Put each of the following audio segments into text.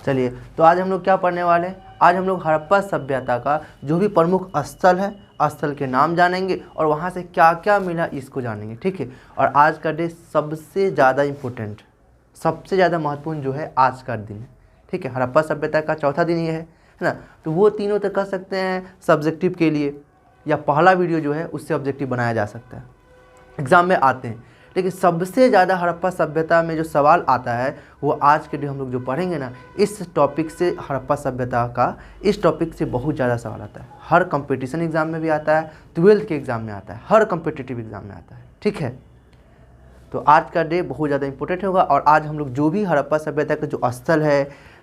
चलिए, तो आज हम लोग क्या पढ़ने वाले हैं? आज हम लोग हड़प्पा सभ्यता का जो भी प्रमुख स्थल है, स्थल के नाम जानेंगे और वहाँ से क्या क्या मिला इसको जानेंगे, ठीक है। और आज का डे सबसे ज़्यादा इम्पोर्टेंट, सबसे ज़्यादा महत्वपूर्ण जो है आज का दिन है, ठीक है। हड़प्पा सभ्यता का चौथा दिन ये है ना। तो वो तीनों तो कर सकते हैं सब्जेक्टिव के लिए, या पहला वीडियो जो है उससे ऑब्जेक्टिव बनाया जा सकता है, एग्ज़ाम में आते हैं। लेकिन सबसे ज़्यादा हड़प्पा सभ्यता में जो सवाल आता है वो आज के लिए हम लोग जो पढ़ेंगे ना, इस टॉपिक से, हड़प्पा सभ्यता का इस टॉपिक से बहुत ज़्यादा सवाल आता है। हर कंपटीशन एग्ज़ाम में भी आता है, 12th के एग्ज़ाम में आता है, हर कम्पिटिटिव एग्ज़ाम में आता है, ठीक है। तो आज का डे बहुत ज़्यादा इंपॉर्टेंट होगा। और आज हम लोग जो भी हड़प्पा सभ्यता का जो स्थल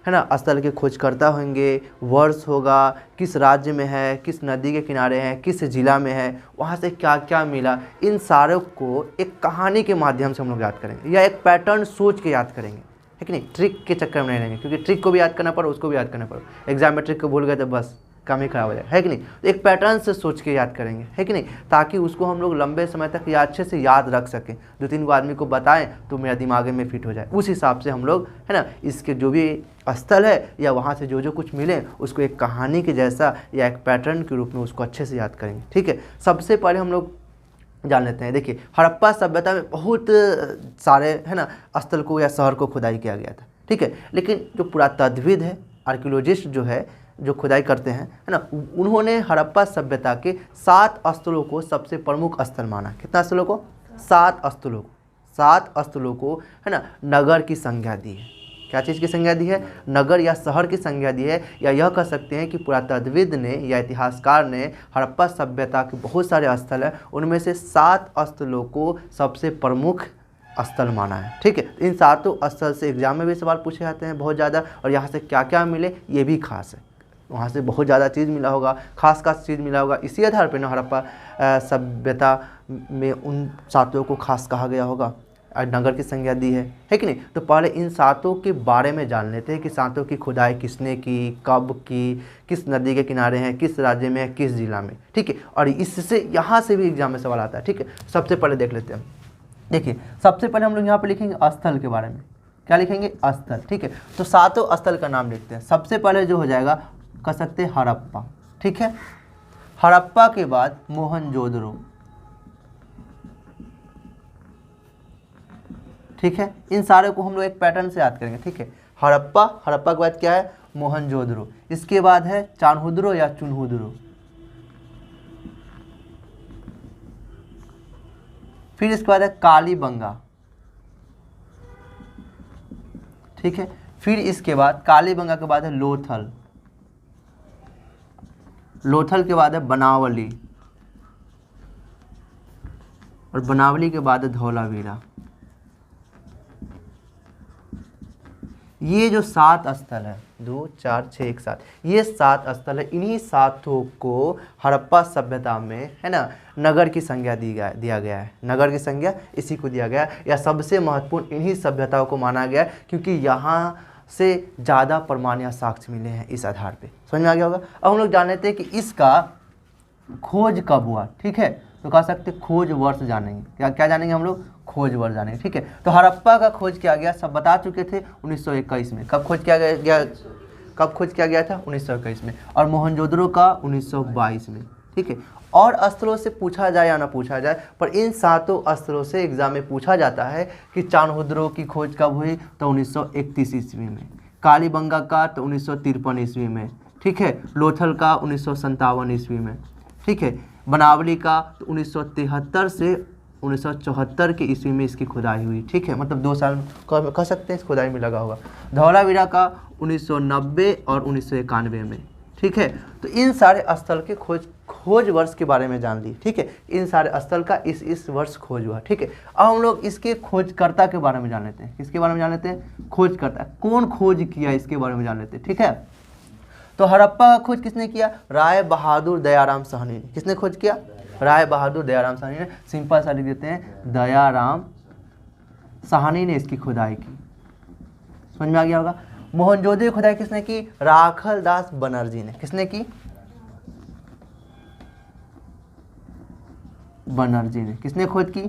है ना, स्थल के खोजकर्ता होंगे, वर्ष होगा, किस राज्य में है, किस नदी के किनारे है, किस ज़िला में है, वहाँ से क्या क्या मिला, इन सारों को एक कहानी के माध्यम से हम लोग याद करेंगे, या एक पैटर्न सोच के याद करेंगे, है कि नहीं। ट्रिक के चक्कर में नहीं रहेंगे, क्योंकि ट्रिक को भी याद करना पड़ा, उसको भी याद करना पड़ा। एग्जाम में ट्रिक को भूल गए तो बस काम ही खराब हो जाए, है कि नहीं। तो एक पैटर्न से सोच के याद करेंगे, है कि नहीं, ताकि उसको हम लोग लंबे समय तक या अच्छे से याद रख सकें। 2-3 आदमी को बताएं तो मेरा दिमाग में फिट हो जाए, उस हिसाब से हम लोग, है ना, इसके जो भी स्थल है या वहाँ से जो जो कुछ मिले उसको एक कहानी के जैसा या एक पैटर्न के रूप में उसको अच्छे से याद करेंगे, ठीक है। सबसे पहले हम लोग जान लेते हैं। देखिए, हड़प्पा सभ्यता में बहुत सारे, है ना, स्थल को या शहर को खुदाई किया गया था, ठीक है। लेकिन जो पुरातत्वविद है, आर्कियोलॉजिस्ट जो है, जो खुदाई करते हैं, है ना, उन्होंने हड़प्पा सभ्यता के 7 स्थलों को सबसे प्रमुख स्थल माना। कितना स्थलों को? 7 स्थलों को, 7 स्थलों को, है ना, नगर की संज्ञा दी है। क्या चीज़ की संज्ञा दी है? नगर या शहर की संज्ञा दी है। या यह कह सकते हैं कि पुरातत्वविद ने या इतिहासकार ने हड़प्पा सभ्यता के बहुत सारे स्थल हैं, उनमें से 7 स्थलों को सबसे प्रमुख स्थल माना है, ठीक है। इन 7 स्थल से एग्जाम में भी सवाल पूछे जाते हैं बहुत ज़्यादा, और यहाँ से क्या क्या मिले ये भी खास है। वहाँ से बहुत ज़्यादा चीज़ मिला होगा, खास चीज़ मिला होगा, इसी आधार पर ना हड़प्पा सभ्यता में उन 7 को खास कहा गया होगा और नगर की संज्ञा दी है कि नहीं। तो पहले इन 7 के बारे में जान लेते हैं कि 7 की खुदाई किसने की, कब की, किस नदी के किनारे हैं, किस राज्य में है, किस जिला में, ठीक है। और इससे यहाँ से भी एग्जाम में सवाल आता है, ठीक है। सबसे पहले देख लेते हैं। देखिए, सबसे पहले हम लोग यहाँ पर लिखेंगे स्थल के बारे में। क्या लिखेंगे? स्थल, ठीक है। तो 7 स्थल का नाम लिखते हैं। सबसे पहले जो हो जाएगा, कह सकते हैं हड़प्पा, ठीक है। हड़प्पा के बाद मोहनजोदड़ो, ठीक है। इन सारे को हम लोग एक पैटर्न से याद करेंगे, ठीक है। हड़प्पा, हड़प्पा के बाद क्या है? मोहनजोदड़ो। इसके बाद है चान्हुद्रो या चुन्हुद्रो। फिर इसके बाद है कालीबंगा, ठीक है। फिर इसके बाद कालीबंगा के बाद है लोथल, लोथल के बाद है बनावली, और बनावली के बाद है धौलावीरा। ये जो 7 स्थल है, 2, 4, 6, 1, 7, ये 7 स्थल है। इन्हीं 7 को हड़प्पा सभ्यता में, है ना, नगर की संज्ञा दिया गया है। नगर की संज्ञा इसी को दिया गया है, या सबसे महत्वपूर्ण इन्हीं सभ्यताओं को माना गया है, क्योंकि यहाँ से ज़्यादा प्रमाण या साक्ष्य मिले हैं इस आधार पे। समझ में आ गया होगा। अब हम लोग जान लेते हैं कि इसका खोज कब हुआ, ठीक है। तो कह सकते खोज वर्ष जानेंगे। क्या क्या जानेंगे हम लोग? खोज वर्ष जानेंगे, ठीक है। तो हड़प्पा का खोज किया गया, सब बता चुके थे, 1921 में। कब खोज किया गया? कब खोज किया गया था? 1921 में। और मोहनजोदड़ो का 1922 में, ठीक है। और स्थलों से पूछा जाए या ना पूछा जाए, पर इन 7 स्थलों से एग्जाम में पूछा जाता है कि चान्हुद्रो की खोज कब हुई? तो 1931 ईस्वी में। कालीबंगा का तो 1953 ईस्वी में, ठीक है। लोथल का 1957 ईस्वी में, ठीक है। बनावली का तो 1973 से 1974 के ईस्वी में इसकी खुदाई हुई, ठीक है। मतलब 2 साल कह सकते हैं इस खुदाई में लगा होगा। धौलावीरा का 1990 और 1991 में, ठीक है। तो इन सारे स्थल के खोज वर्ष के बारे में जान ली, ठीक है। इन सारे स्थल का इस वर्ष खोज हुआ, ठीक है। अब हम लोग इसके खोजकर्ता के बारे में जान लेते हैं। किसके बारे में जान लेते हैं? खोजकर्ता, कौन खोज किया इसके बारे में जान लेते हैं, ठीक है। तो हड़प्पा का खोज किसने किया? राय बहादुर दयाराम साहनी ने। किसने खोज किया? राय बहादुर दयाराम साहनी ने। सिंपल सा लिख देते हैं, दयाराम साहनी ने इसकी खुदाई की। समझ में आ गया होगा। मोहनजोदड़ो की खुदाई किसने की? राखल दास बनर्जी ने। किसने की? बनर्जी ने। किसने खोज की?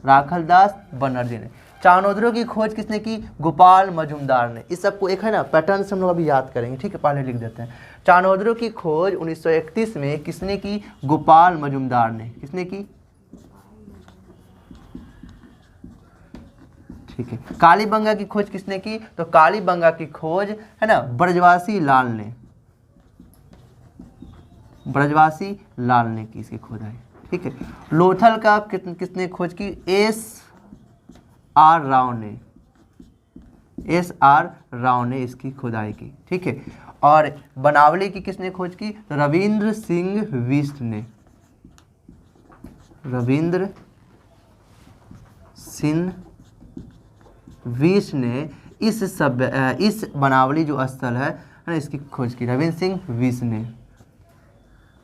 राखल दास बनर्जी ने। चाणोदरों की खोज किसने की? गोपाल मजुमदार ने। इस सबको एक है ना पैटर्न से हम लोग अभी याद करेंगे, ठीक है, पहले लिख देते हैं। चाणोदरों की खोज 1931 में किसने की? गोपाल मजुमदार ने। किसने की? ठीक है। कालीबंगा की खोज किसने की? तो कालीबंगा की खोज है ना ब्रजवासी लाल ने, ब्रजवासी लाल ने की इसकी खोज है, ठीक है। लोथल का किसने खोज की? एस आर राव ने, एस आर राव ने इसकी खुदाई की, ठीक है। और बनावली की किसने खोज की? रविंद्र सिंह बिष्ट ने, रविंद्र सिंह बिष्ट ने इस बनावली जो स्थल है ना इसकी खोज की, रविंद्र सिंह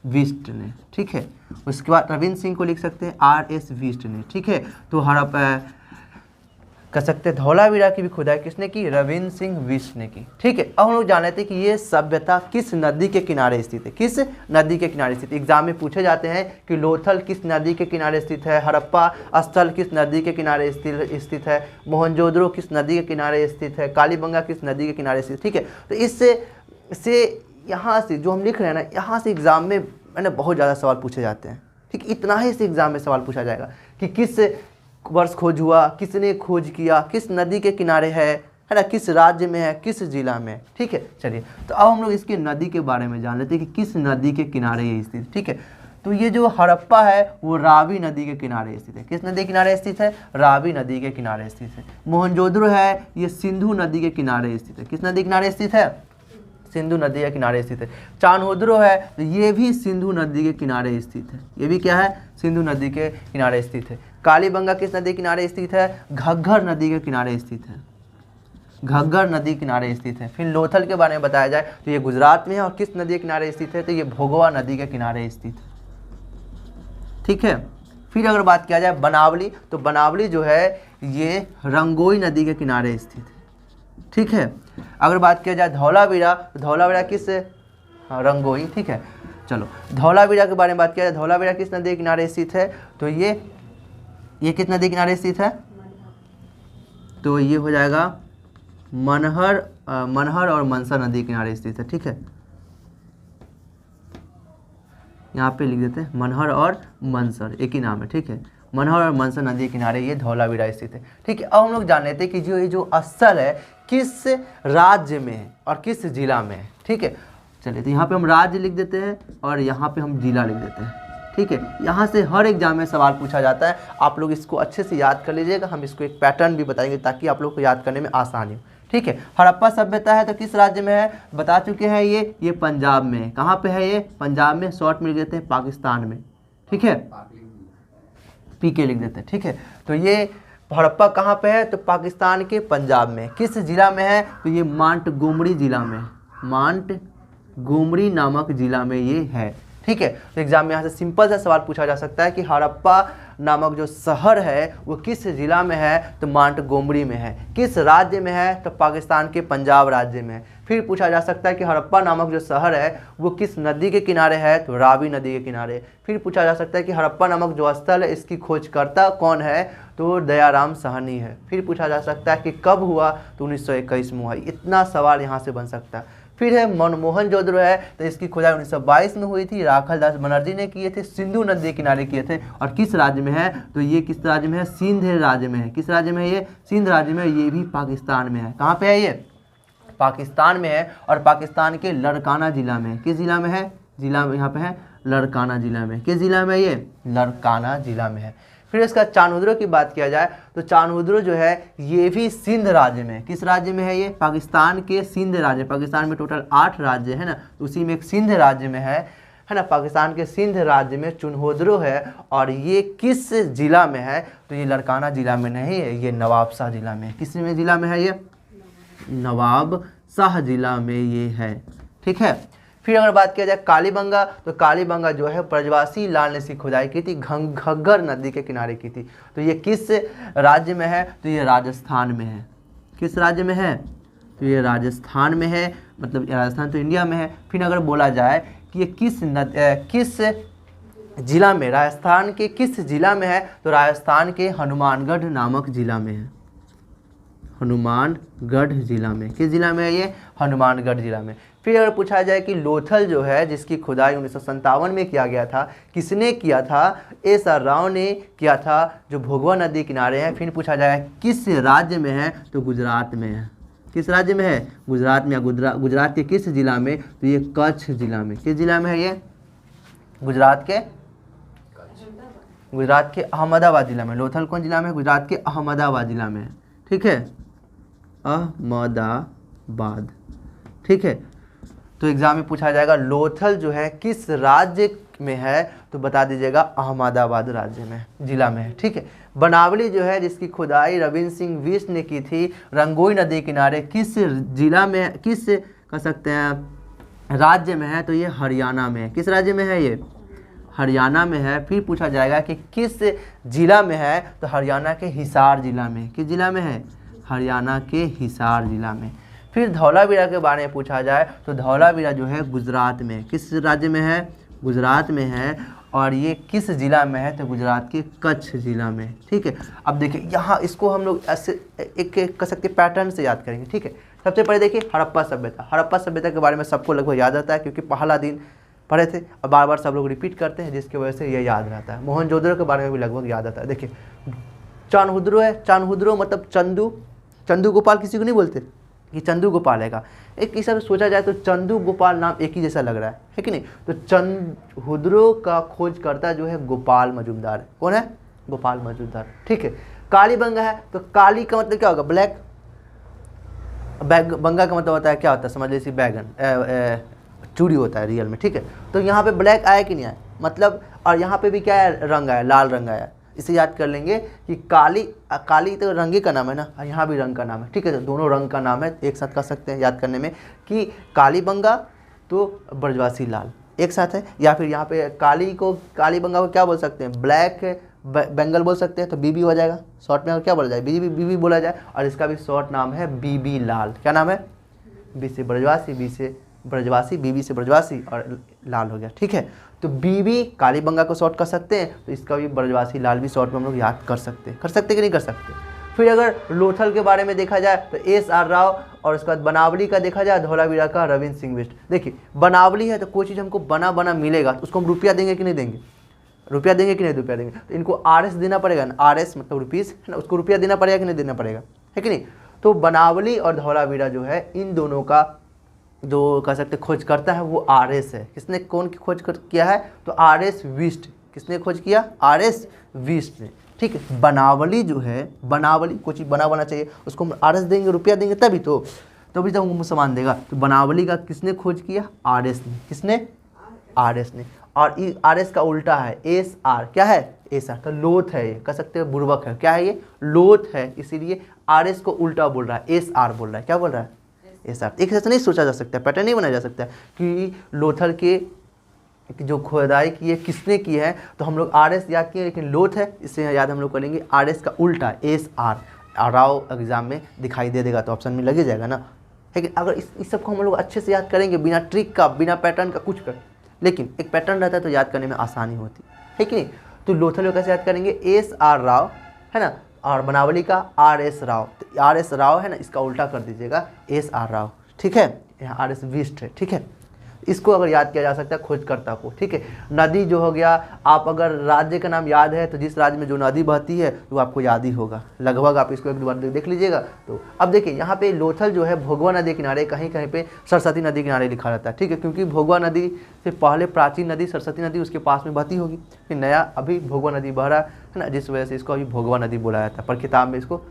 बिष्ट ने, ठीक है। उसके बाद रविंद्र सिंह को लिख सकते हैं RS बिष्ट ने, ठीक है। तो हड़प्पा कह सकते हैं धौलावीरा की भी खुदाई किसने की? रविंद्र सिंह बिष्ट ने की, ठीक है। अब हम लोग जान लेते हैं कि ये सभ्यता किस नदी के किनारे स्थित है, किस नदी के किनारे स्थित। एग्जाम में पूछे जाते हैं कि लोथल किस नदी के किनारे स्थित है, हड़प्पा स्थल किस नदी के किनारे स्थित है, मोहनजोदड़ो किस नदी के किनारे स्थित है, कालीबंगा किस नदी के किनारे स्थित, ठीक है। तो इससे यहाँ से जो हम लिख रहे हैं ना, यहाँ से एग्जाम में है ना बहुत ज़्यादा सवाल पूछे जाते हैं, ठीक। इतना ही से एग्जाम में सवाल पूछा जाएगा कि किस वर्ष खोज हुआ, किसने खोज किया, किस नदी के किनारे है ना, किस राज्य में है, किस जिला में, ठीक है। चलिए तो अब हम लोग इसके नदी के बारे में जान लेते हैं कि किस नदी के किनारे ये स्थित, ठीक है। तो ये जो हड़प्पा है वो रावी नदी के किनारे स्थित है। किस नदी के किनारे स्थित है? रावी नदी के किनारे स्थित है। मोहनजोदड़ो है ये सिंधु नदी के किनारे स्थित है। किस नदी के किनारे स्थित है? सिंधु नदी के किनारे स्थित है। चाणोदरो है तो ये भी सिंधु नदी के किनारे स्थित है। ये भी क्या है? सिंधु नदी के किनारे स्थित है। कालीबंगा किस नदी के किनारे स्थित है? घग्गर नदी के किनारे स्थित है। घग्गर नदी किनारे स्थित है। फिर लोथल के बारे में बताया जाए तो ये गुजरात में है। और किस नदी के किनारे स्थित है? तो ये भोगवा नदी के किनारे स्थित है, ठीक है। फिर अगर बात किया जाए बनावली, तो बनावली जो है ये रंगोई नदी के किनारे स्थित है, ठीक है। अगर बात किया जाए धौलावीरा, तो धौलावीरा किस रंगोई, ठीक है। चलो धौलावीरा के बारे में बात किया जाए, धौलावीरा किस नदी के किनारे स्थित है? तो ये किस नदी के किनारे स्थित है? तो ये हो जाएगा मनहर और मनसा नदी के किनारे स्थित है, ठीक है। यहाँ पे लिख देते हैं मनहर और मनसर, एक ही नाम है, ठीक है। मनहर और मनसर नदी के किनारे ये धौलावीरा स्थित है, ठीक है। अब हम लोग जान लेते हैं कि ये जो स्थल है किस राज्य में है और किस जिला में है, ठीक है। चलिए तो यहाँ पे हम राज्य लिख देते हैं और यहाँ पे हम जिला लिख देते हैं, ठीक है। यहाँ से हर एग्जाम में सवाल पूछा जाता है, आप लोग इसको अच्छे से याद कर लीजिएगा। हम इसको एक पैटर्न भी बताएंगे ताकि आप लोग को याद करने में आसानी हो, ठीक है। हड़प्पा सभ्यता है तो किस राज्य में है? बता चुके हैं ये पंजाब में है। कहाँ पे है? ये पंजाब में। शॉर्ट में लिख देते हैं पाकिस्तान में, ठीक है। पीके लिख देते हैं, ठीक है। तो ये हड़प्पा कहाँ पे है? तो पाकिस्तान के पंजाब में। किस जिला में है? तो ये मांटगोमरी जिला में, मांटगोमरी नामक जिला में ये है, ठीक है। तो एग्जाम में यहाँ से सिंपल सा सवाल पूछा जा सकता है कि हड़प्पा नामक जो शहर है वो किस जिला में है? तो मांटगोमरी में है। किस राज्य में है? तो पाकिस्तान के पंजाब राज्य में है। फिर पूछा जा सकता है कि हड़प्पा नामक जो शहर है वो किस नदी के किनारे है? तो रावी नदी के किनारे। फिर पूछा जा सकता है कि हड़प्पा नामक जो स्थल है इसकी खोजकर्ता कौन है? तो दयाराम साहनी है। फिर पूछा जा सकता है कि कब हुआ? तो 1921 में हुआ। इतना सवाल यहाँ से बन सकता है। फिर है मोहनजोदड़ो है तो इसकी खोदाई 1922 में हुई थी। राखल दास बनर्जी ने किए थे, सिंधु नदी के किनारे किए थे। और किस राज्य में है? तो ये किस राज्य में है? सिंध राज्य में है। किस राज्य में है ये? सिंध राज्य में। ये भी पाकिस्तान में है। कहाँ पे है ये? पाकिस्तान में है। और पाकिस्तान के लड़काना जिला में। किस जिला में है? जिला में यहाँ पे है लड़काना जिला में। किस जिला में? ये लड़काना जिला में है। फिर इसका चाणोदरो की बात किया जाए तो चाणोदरो जो है ये भी सिंध राज्य में। किस राज्य में है ये? पाकिस्तान के सिंध राज्य। पाकिस्तान में टोटल 8 राज्य है ना, उसी में एक सिंध राज्य में है ना। पाकिस्तान के सिंध राज्य में चुनहोदरो है। और ये किस जिला में है? तो ये लड़काना जिला में नहीं है, ये नवाबशाह जिला में। किस में जिला में है? ये नवाबशाह जिला में ये है, ठीक है। फिर अगर बात किया जाए कालीबंगा, तो कालीबंगा जो है ब्रजवासी लाल ने इसकी खुदाई की थी, घग्गर नदी के किनारे की थी। तो ये किस राज्य में है? तो ये राजस्थान में है। किस राज्य में है? तो ये राजस्थान में है। मतलब राजस्थान तो इंडिया में है। फिर अगर बोला जाए कि ये किस जिला में, राजस्थान के किस जिला में है? तो राजस्थान के हनुमानगढ़ नामक जिला में है। हनुमानगढ़ जिला में। किस जिला में है ये? हनुमानगढ़ जिला में। फिर अगर पूछा जाए कि लोथल जो है जिसकी खुदाई 1957 में किया गया था, किसने किया था? एस.आर. राव ने किया था, जो भोगवा नदी किनारे है। फिर पूछा जाए किस राज्य में है? तो गुजरात में है। किस राज्य में है? गुजरात में। या गुजरात के किस जिला में? तो ये कच्छ जिला में। किस जिला में है ये? गुजरात के अहमदाबाद जिला में। लोथल कौन जिला में? गुजरात के अहमदाबाद जिला में है। ठीक है, अहमदाबाद। ठीक है, तो एग्जाम में पूछा जाएगा लोथल जो है किस राज्य में है? तो बता दीजिएगा अहमदाबाद राज्य में, जिला में है। ठीक है, बनावली जो है जिसकी खुदाई रविंद्र सिंह बिष्ट ने की थी, रंगोई नदी किनारे, किस जिला में, किस कह सकते हैं राज्य में है? तो ये हरियाणा में है। किस राज्य में है ये? हरियाणा में है। फिर पूछा जाएगा कि किस जिला में है? तो हरियाणा के हिसार जिला में। किस जिला में है? हरियाणा के हिसार जिला में। फिर धौलावीरा के बारे में पूछा जाए तो धौलावीरा जो है गुजरात में। किस राज्य में है? गुजरात में है। और ये किस जिला में है? तो गुजरात के कच्छ जिला में। ठीक है, अब देखिए यहाँ इसको हम लोग ऐसे एक कह सकते पैटर्न से याद करेंगे। ठीक है, सबसे पहले देखिए हड़प्पा सभ्यता। हड़प्पा सभ्यता के बारे में सबको लगभग याद आता है क्योंकि पहला दिन पढ़े थे और बार बार सब लोग रिपीट करते हैं, जिसकी वजह से ये याद रहता है। मोहनजोदड़ो के बारे में भी लगभग याद आता है। देखिए चानहुद्रो है, चानहुद्रो मतलब चंदू गोपाल, किसी को नहीं बोलते कि चंदू गोपाल है का। एक हिसाब से सोचा जाए तो चंदू गोपाल नाम एक ही जैसा लग रहा है कि नहीं? तो चानहुद्रो का खोजकर्ता जो है गोपाल मजूमदार है। कौन है? गोपाल मजूमदार। ठीक है, कालीबंगा है तो काली का मतलब क्या होगा? ब्लैक। बंगा का मतलब होता है क्या होता है? समझ लीजिए बैगन, चूड़ी होता है रियल में। ठीक है, तो यहाँ पे ब्लैक आया कि नहीं आया? मतलब, और यहाँ पे भी क्या है? रंग आया, लाल रंग आया। इसे याद कर लेंगे कि काली तो रंगे का नाम है ना, और यहाँ भी रंग का नाम है। ठीक है, तो दोनों रंग का नाम है, एक साथ कर सकते हैं याद करने में कि कालीबंगा तो ब्रजवासी लाल एक साथ है। या फिर यहाँ पे कालीबंगा को क्या बोल सकते हैं? ब्लैक बंगाल बोल सकते हैं, तो बीबी हो जाएगा। शॉर्ट में क्या बोला जाए? बीबी बोला जाए। और इसका भी शॉर्ट नाम है बीबी लाल। क्या नाम है? बी से ब्रजवासी, बीबी से ब्रजवासी और लाल हो गया। ठीक है, तो बीबी कालीबंगा को शॉर्ट कर सकते हैं, तो इसका भी ब्रजवासी लाल भी शॉर्ट में हम लोग याद कर सकते हैं कि नहीं कर सकते। फिर अगर लोथल के बारे में देखा जाए तो एस.आर. राव, और उसके बाद बनावली का देखा जाए धौलावीरा का रविंद्र सिंह बिष्ट। देखिए बनावली है तो कोई चीज़ हमको बना मिलेगा तो उसको हम रुपया देंगे कि नहीं देंगे? रुपया देंगे कि नहीं? रुपया देंगे। तो इनको RS देना पड़ेगा ना, RS मतलब रुपीज़ है ना, उसको रुपया देना पड़ेगा कि नहीं देना पड़ेगा, है कि नहीं? तो बनावली और धौलावीरा जो है इन दोनों का जो कह सकते खोज करता है वो RS है। किसने कौन की खोज किया है? तो RS बिष्ट। किसने खोज किया? RS बिष्ट ने। ठीक है, बनावली जो है, बनावली कोई चीज़ बना चाहिए, उसको हम RS देंगे, रुपया देंगे तभी तो हमको सामान देगा। तो बनावली का किसने खोज किया? RS ने। किसने? RS ने। और RS का उल्टा है SR। क्या है? SR। तो लोथ है, ये कह सकते हैं बुर्बक है। क्या है ये? लोथ है, इसीलिए RS को उल्टा बोल रहा है, SR बोल रहा है। क्या बोल रहा है? SR। एक ऐसा नहीं सोचा जा सकता, पैटर्न नहीं बनाया जा सकता कि लोथल के जो खुदाई की है किसने की है, तो हम लोग RS याद किए, लेकिन लोथ है इससे याद हम लोग करेंगे RS का उल्टा SR। राव एग्जाम में दिखाई दे देगा तो ऑप्शन में लगे जाएगा ना। लेकिन अगर इस सब को हम लोग अच्छे से याद करेंगे बिना ट्रिक का, बिना पैटर्न का, कुछ कर, लेकिन एक पैटर्न रहता है तो याद करने में आसानी होती है कि नहीं? तो लोथल को कैसे याद करेंगे? SR राव है ना, और बनावली का RS राव। तो RS राव है ना, इसका उल्टा कर दीजिएगा SR राव। ठीक है, यहाँ RS बिष्ट है। ठीक है, इसको अगर याद किया जा सकता है खोजकर्ता को। ठीक है, नदी जो हो गया, आप अगर राज्य का नाम याद है तो जिस राज्य में जो नदी बहती है तो आपको याद ही होगा लगभग, आप इसको एक दो बार देख लीजिएगा। तो अब देखिए यहाँ पे लोथल जो है भोगवा नदी किनारे, कहीं कहीं पे सरस्वती नदी किनारे लिखा रहता है। ठीक है, क्योंकि भोगवा नदी से पहले प्राचीन नदी सरस्वती नदी उसके पास में बहती होगी, फिर नया अभी भोगवा नदी बह रहा है ना, जिस वजह से इसको अभी भोगवा नदी बोला जाता है। पर किताब में इसको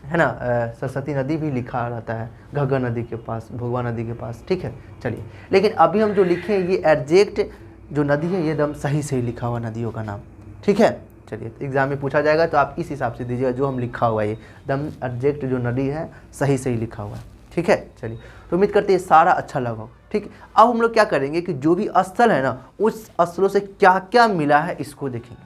है ना सरस्वती नदी भी लिखा रहता है, घग्गर नदी के पास, भोगवा नदी के पास। ठीक है, चलिए, लेकिन अभी हम जो लिखे हैं ये एग्जैक्ट जो नदी है ये एकदम सही से ही लिखा हुआ नदियों का नाम। ठीक है, चलिए, तो एग्जाम में पूछा जाएगा तो आप इस हिसाब से दीजिएगा जो हम लिखा हुआ है, ये एकदम एग्जैक्ट जो नदी है सही से ही लिखा हुआ है। ठीक है, चलिए, तो उम्मीद करते हैं सारा अच्छा लगा। ठीक, अब हम लोग क्या करेंगे कि जो भी स्थल है ना उस स्थलों से क्या क्या मिला है इसको देखेंगे।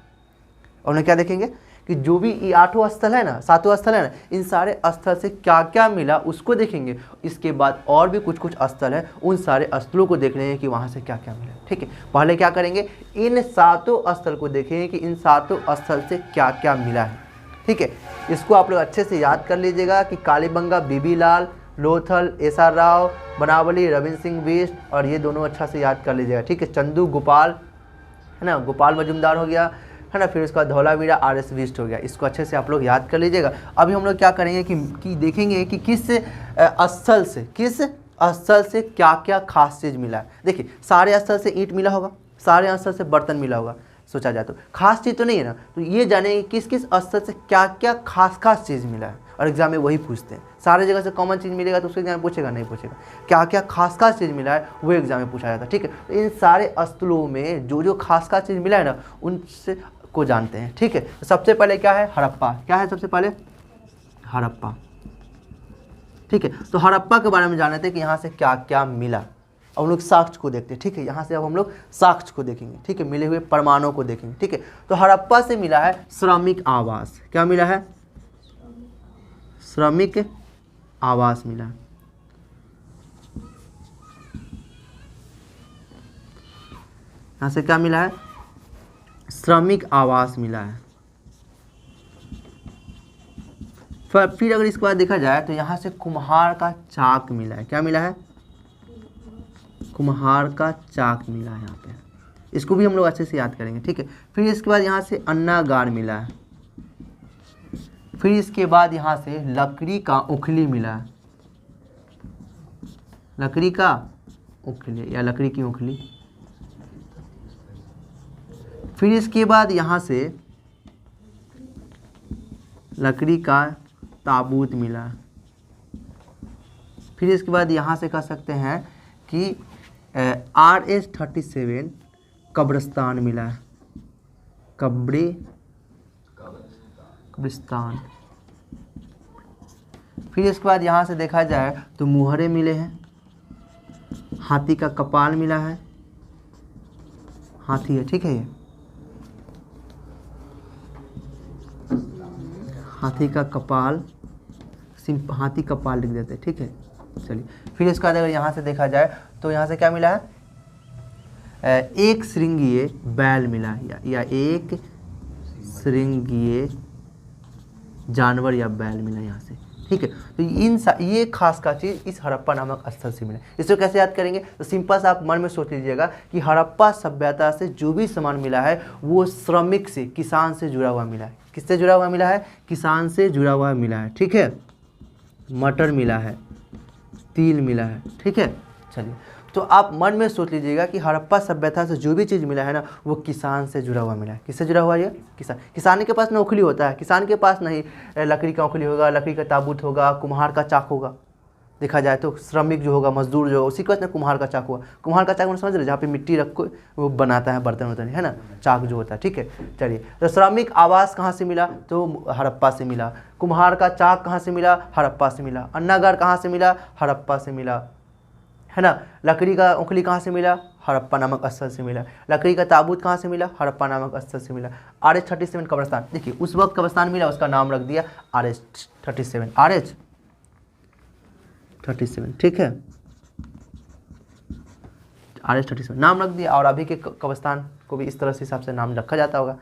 और उन्हें क्या देखेंगे कि जो भी ये 8 स्थल है ना, 7 स्थल है ना, इन सारे स्थल से क्या क्या मिला उसको देखेंगे। इसके बाद और भी कुछ स्थल है, उन सारे स्थलों को देख लेंगे कि वहाँ से क्या क्या मिला। ठीक है, पहले क्या करेंगे, इन 7 स्थल को देखेंगे कि इन 7 स्थल से क्या क्या मिला है। ठीक है। इसको आप लोग अच्छे से याद कर लीजिएगा कि कालीबंगा बीबी लाल, लोथल एस.आर. राव, बनावली रविंद्र सिंह बिष्ट, और ये दोनों अच्छा से याद कर लीजिएगा, ठीक है। चंदू गोपाल, है ना, गोपाल मजुमदार हो गया, है ना। फिर उसके बाद धौलावीरा आर.एस. बिष्ट हो गया। इसको अच्छे से आप लोग याद कर लीजिएगा। अभी हम लोग क्या करेंगे कि देखेंगे कि किस स्थल से क्या क्या खास चीज़ मिला है। देखिए, सारे स्थल से ईंट मिला होगा, सारे स्थल से बर्तन मिला होगा, सोचा जाए तो खास चीज़ तो नहीं है ना। तो ये जानेंगे किस किस स्थल से क्या क्या खास चीज़ मिला है, और एग्जाम में वही पूछते हैं। सारे जगह से कॉमन चीज़ मिलेगा तो उसको एग्जाम में पूछेगा नहीं, पूछेगा क्या क्या खास चीज़ मिला है, वो एग्जाम में पूछा जाता है, ठीक है। तो इन सारे स्थलों में जो जो खास चीज़ मिला है ना, उनसे को जानते हैं, ठीक है। तो सबसे पहले क्या है, हड़प्पा। क्या है सबसे पहले, हड़प्पा, ठीक है। तो हड़प्पा के बारे में जान लेते हैं कि यहाँ से क्या क्या मिला। अब हम लोग साक्ष्य को देखते हैं, ठीक है। यहाँ से अब हम लोग साक्ष्य को देखेंगे, ठीक है, मिले हुए प्रमाणों को देखेंगे, ठीक है। तो हड़प्पा से मिला है श्रमिक आवास। क्या मिला है, श्रमिक आवास मिला है। यहाँ से क्या मिला है, श्रमिक आवास मिला है। फिर अगर इसके बाद देखा जाए तो यहाँ से कुम्हार का चाक मिला है। क्या मिला है, कुम्हार का चाक मिला है यहाँ पे। इसको भी हम लोग अच्छे से याद करेंगे, ठीक है। फिर इसके बाद यहाँ से अन्नागार मिला है। फिर इसके बाद यहाँ से लकड़ी का उखली मिला है। लकड़ी का उखली या लकड़ी की उखली। फिर इसके बाद यहाँ से लकड़ी का ताबूत मिला। फिर इसके बाद यहाँ से कह सकते हैं कि RS 37 कब्रिस्तान मिला है। कब्रिस्तान। फिर इसके बाद यहाँ से देखा जाए तो मुहरे मिले हैं, हाथी का कपाल मिला है, हाथी है, ठीक है। ये हाथी का कपाल, हाथी कपाल लिख देते हैं, ठीक है। चलिए, फिर इसके बाद अगर यहाँ से देखा जाए तो यहाँ से क्या मिला है, एक श्रृंगीय बैल मिला है, या एक श्रृंगीय जानवर या बैल मिला यहाँ से, ठीक है। तो ये खास का चीज़ इस हड़प्पा नामक स्थल से मिला। इसको कैसे याद करेंगे, तो सिंपल सा आप मन में सोच लीजिएगा कि हड़प्पा सभ्यता से जो भी सामान मिला है वो श्रमिक से, किसान से जुड़ा हुआ मिला है। किससे जुड़ा हुआ मिला है, किसान से जुड़ा हुआ मिला है, ठीक है। मटर मिला है, तिल मिला है, ठीक है। चलिए, तो आप मन में सोच लीजिएगा कि हड़प्पा सभ्यता से जो भी चीज़ मिला है ना, वो किसान से जुड़ा हुआ मिला है। किससे जुड़ा हुआ है ये, किसान के पास ना उखली होता है, किसान के पास नहीं लकड़ी का उखली होगा, लकड़ी का ताबूत होगा, कुम्हार का चाक होगा। देखा जाए तो श्रमिक जो होगा, मजदूर जो होगा, उसी के पास ना कुम्हार का चाक हुआ। कुम्हार का चाक मैंने समझ रहे, जहाँ पे मिट्टी रख को वो बनाता है बर्तन वर्तन, है ना, चाक जो होता है, ठीक है। चलिए, तो श्रमिक आवास कहाँ से मिला, तो हड़प्पा से मिला। कुम्हार का चाक कहाँ से मिला, हड़प्पा से मिला। अन्नागार कहाँ से मिला, हड़प्पा से मिला, है ना। लकड़ी का उखली कहाँ से मिला, हड़प्पा नामक स्थल से मिला। लकड़ी का ताबूत कहाँ से मिला, हड़प्पा नामक स्थल से मिला। RH 37 कब्रिस्तान, देखिए उस वक्त कब्रिस्तान मिला, उसका नाम रख दिया RH 37, RH 37, ठीक है। RH 37 नाम रख दिया, और अभी के कब्रिस्तान को भी इस तरह से हिसाब से नाम रखा जाता होगा,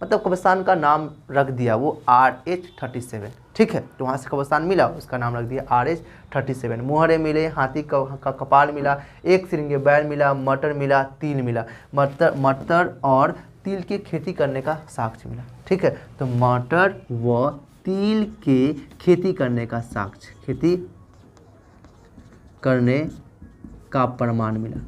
मतलब कब्रिस्तान का नाम रख दिया वो RH 37, ठीक है। तो वहाँ से कब्रिस्तान मिला, उसका नाम रख दिया RH 37। मुहरे मिले, हाथी का कपाल मिला, एक श्रृंगीय बैल मिला, मटर मिला, तिल मिला। मटर और तिल की खेती करने का साक्ष्य मिला, ठीक है। तो मटर व तिल के खेती करने का साक्ष्य, खेती करने का प्रमाण मिला,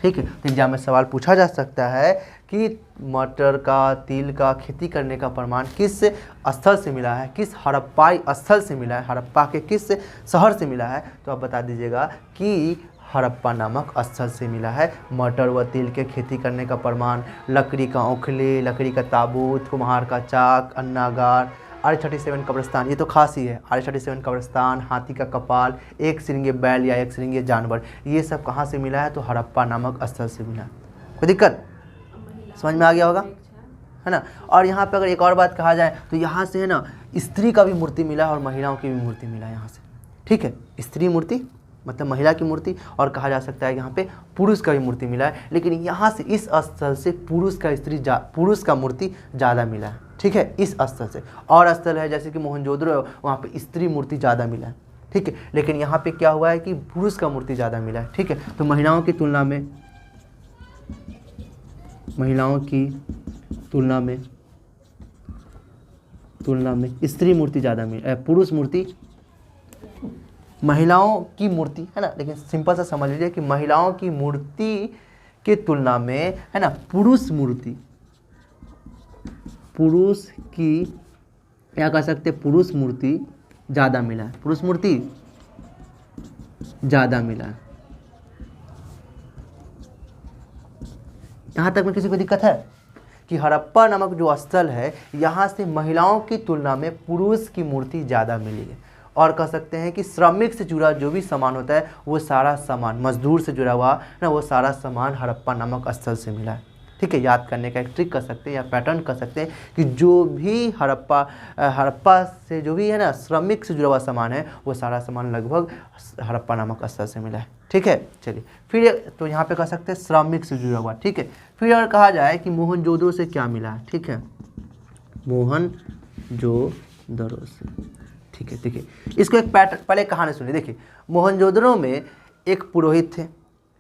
ठीक है। तो एग्जाम में सवाल पूछा जा सकता है कि मटर का, तिल का खेती करने का प्रमाण किस स्थल से मिला है, किस हड़प्पाई स्थल से मिला है, हड़प्पा के किस शहर से मिला है। तो आप बता दीजिएगा कि हड़प्पा नामक स्थल से मिला है। मटर व तिल के खेती करने का प्रमाण, लकड़ी का औखली, लकड़ी का ताबूत, कुम्हार का चाक, अन्नागार, RH 37 कब्रिस्तान, ये तो खास ही है। RH 37 कब्रिस्तान, हाथी का कपाल, एक श्रृंगीय बैल या एक श्रृंगीय जानवर, ये सब कहाँ से मिला है, तो हड़प्पा नामक स्थल से मिला। कोई दिक्कत समझ में आ गया होगा, है ना। और यहाँ पे अगर एक और बात कहा जाए तो यहाँ से है ना स्त्री का भी मूर्ति मिला और महिलाओं की भी मूर्ति मिला यहाँ से, ठीक है। स्त्री मूर्ति मतलब महिला की मूर्ति, और कहा जा सकता है यहाँ पे पुरुष का भी मूर्ति मिला है, लेकिन यहाँ से इस स्थल से पुरुष का मूर्ति ज़्यादा मिला है। ठीक है, इस स्थल से। और स्थल है जैसे कि मोहनजोदड़ो, वहाँ पे स्त्री मूर्ति ज़्यादा मिला है। ठीक है, लेकिन यहाँ पे क्या हुआ है कि पुरुष का मूर्ति ज़्यादा मिला है। ठीक है, तो महिलाओं की तुलना में स्त्री मूर्ति ज़्यादा मिली, पुरुष मूर्ति, महिलाओं की मूर्ति है ना, लेकिन सिंपल सा समझ लीजिए कि महिलाओं की मूर्ति के तुलना में है ना पुरुष की क्या कह सकते हैं, पुरुष मूर्ति ज़्यादा मिला है, पुरुष मूर्ति ज़्यादा मिला है। यहाँ तक में किसी को दिक्कत है कि हड़प्पा नामक जो स्थल है यहाँ से महिलाओं की तुलना में पुरुष की मूर्ति ज़्यादा मिली है। और कह सकते हैं कि श्रमिक से जुड़ा जो भी सामान होता है वो सारा सामान, मजदूर से जुड़ा हुआ ना, वो सारा सामान हड़प्पा नामक स्थल से मिला है। ठीक है, याद करने का एक ट्रिक कर सकते हैं या पैटर्न कर सकते हैं कि जो भी हड़प्पा से जो भी है ना श्रमिक से जुड़ा हुआ सामान है वो सारा सामान लगभग हड़प्पा नामक स्थल से मिला है। ठीक है, चलिए फिर तो यहाँ पे कह सकते हैं श्रमिक से जुड़ा हुआ। ठीक है, फिर अगर कहा जाए कि मोहनजोदड़ो से क्या मिला है। ठीक है, मोहनजोदड़ो से, ठीक है, देखिए इसको एक पैटर्न, पहले कहानी सुनिए। देखिए मोहनजोदड़ो में एक पुरोहित थे।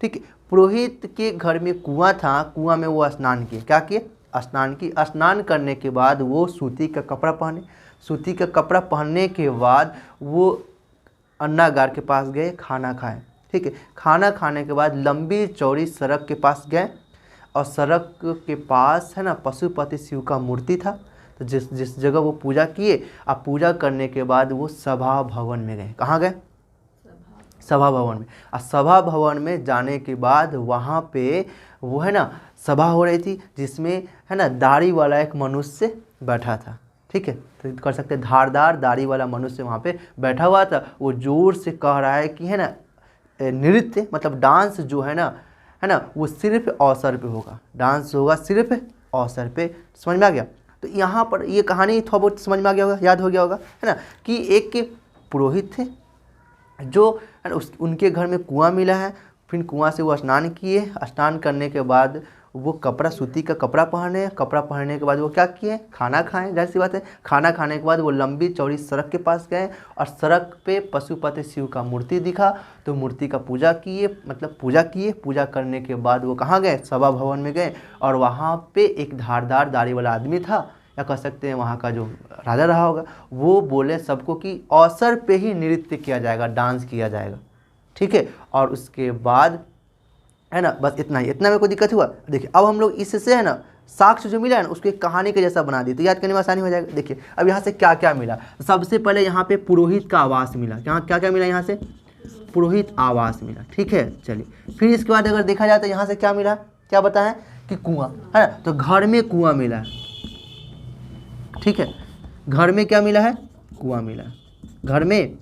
ठीक है, पुरोहित के घर में कुआं था, कुआं में वो स्नान किए। क्या किए? स्नान करने के बाद वो सूती का कपड़ा पहने, सूती का कपड़ा पहनने के बाद वो अन्नागार के पास गए, खाना खाए। ठीक है, खाना खाने के बाद लंबी चौड़ी सड़क के पास गए, और सड़क के पास है ना पशुपति शिव का मूर्ति था। तो जिस जगह वो पूजा किए, अब पूजा करने के बाद वो सभा भवन में गए। कहाँ गए? सभा भवन में। और सभा भवन में जाने के बाद वहाँ पे वो है ना सभा हो रही थी, जिसमें है ना दाढ़ी वाला एक मनुष्य बैठा था। ठीक है, तो कर सकते धारदार दाढ़ी वाला मनुष्य वहाँ पे बैठा हुआ था। वो जोर से कह रहा है कि है ना नृत्य मतलब डांस जो है ना वो सिर्फ अवसर पे होगा, डांस होगा सिर्फ अवसर पे। समझ में आ गया? तो यहाँ पर ये कहानी थोड़ा बहुत समझ में आ गया होगा, याद हो गया होगा है ना कि एक पुरोहित थे जो है ना उनके घर में कुआं मिला है, फिर कुआं से वो स्नान किए, स्नान करने के बाद वो कपड़ा सूती का कपड़ा पहने, कपड़ा पहनने के बाद वो क्या किए? खाना खाएं, जाहिर सी बात है। खाना खाने के बाद वो लंबी चौड़ी सड़क के पास गए और सड़क पे पशुपति शिव का मूर्ति दिखा, तो मूर्ति का पूजा किए, मतलब पूजा किए। पूजा करने के बाद वो कहाँ गए? सभा भवन में गए, और वहाँ पे एक धारदार दाढ़ी वाला आदमी था, या कह सकते हैं वहाँ का जो राजा रहा होगा, वो बोले सबको कि अवसर पे ही नृत्य किया जाएगा, डांस किया जाएगा। ठीक है, और उसके बाद है ना बस इतना ही, इतना में कोई दिक्कत हुआ? देखिए अब हम लोग इससे है ना साक्ष्य जो मिला है ना उसको एक कहानी के जैसा बना दिए, तो याद करने में आसानी हो जाएगा। देखिए अब यहाँ से क्या क्या मिला। सबसे पहले यहाँ पे पुरोहित का आवास मिला। क्या क्या मिला? यहाँ से पुरोहित आवास मिला। ठीक है, चलिए फिर इसके बाद अगर देखा जाए तो यहाँ से क्या मिला? क्या बताएं कि कुआं है ना, तो घर में कुआं मिला है। ठीक है, घर में क्या मिला है? कुआं मिला है, घर में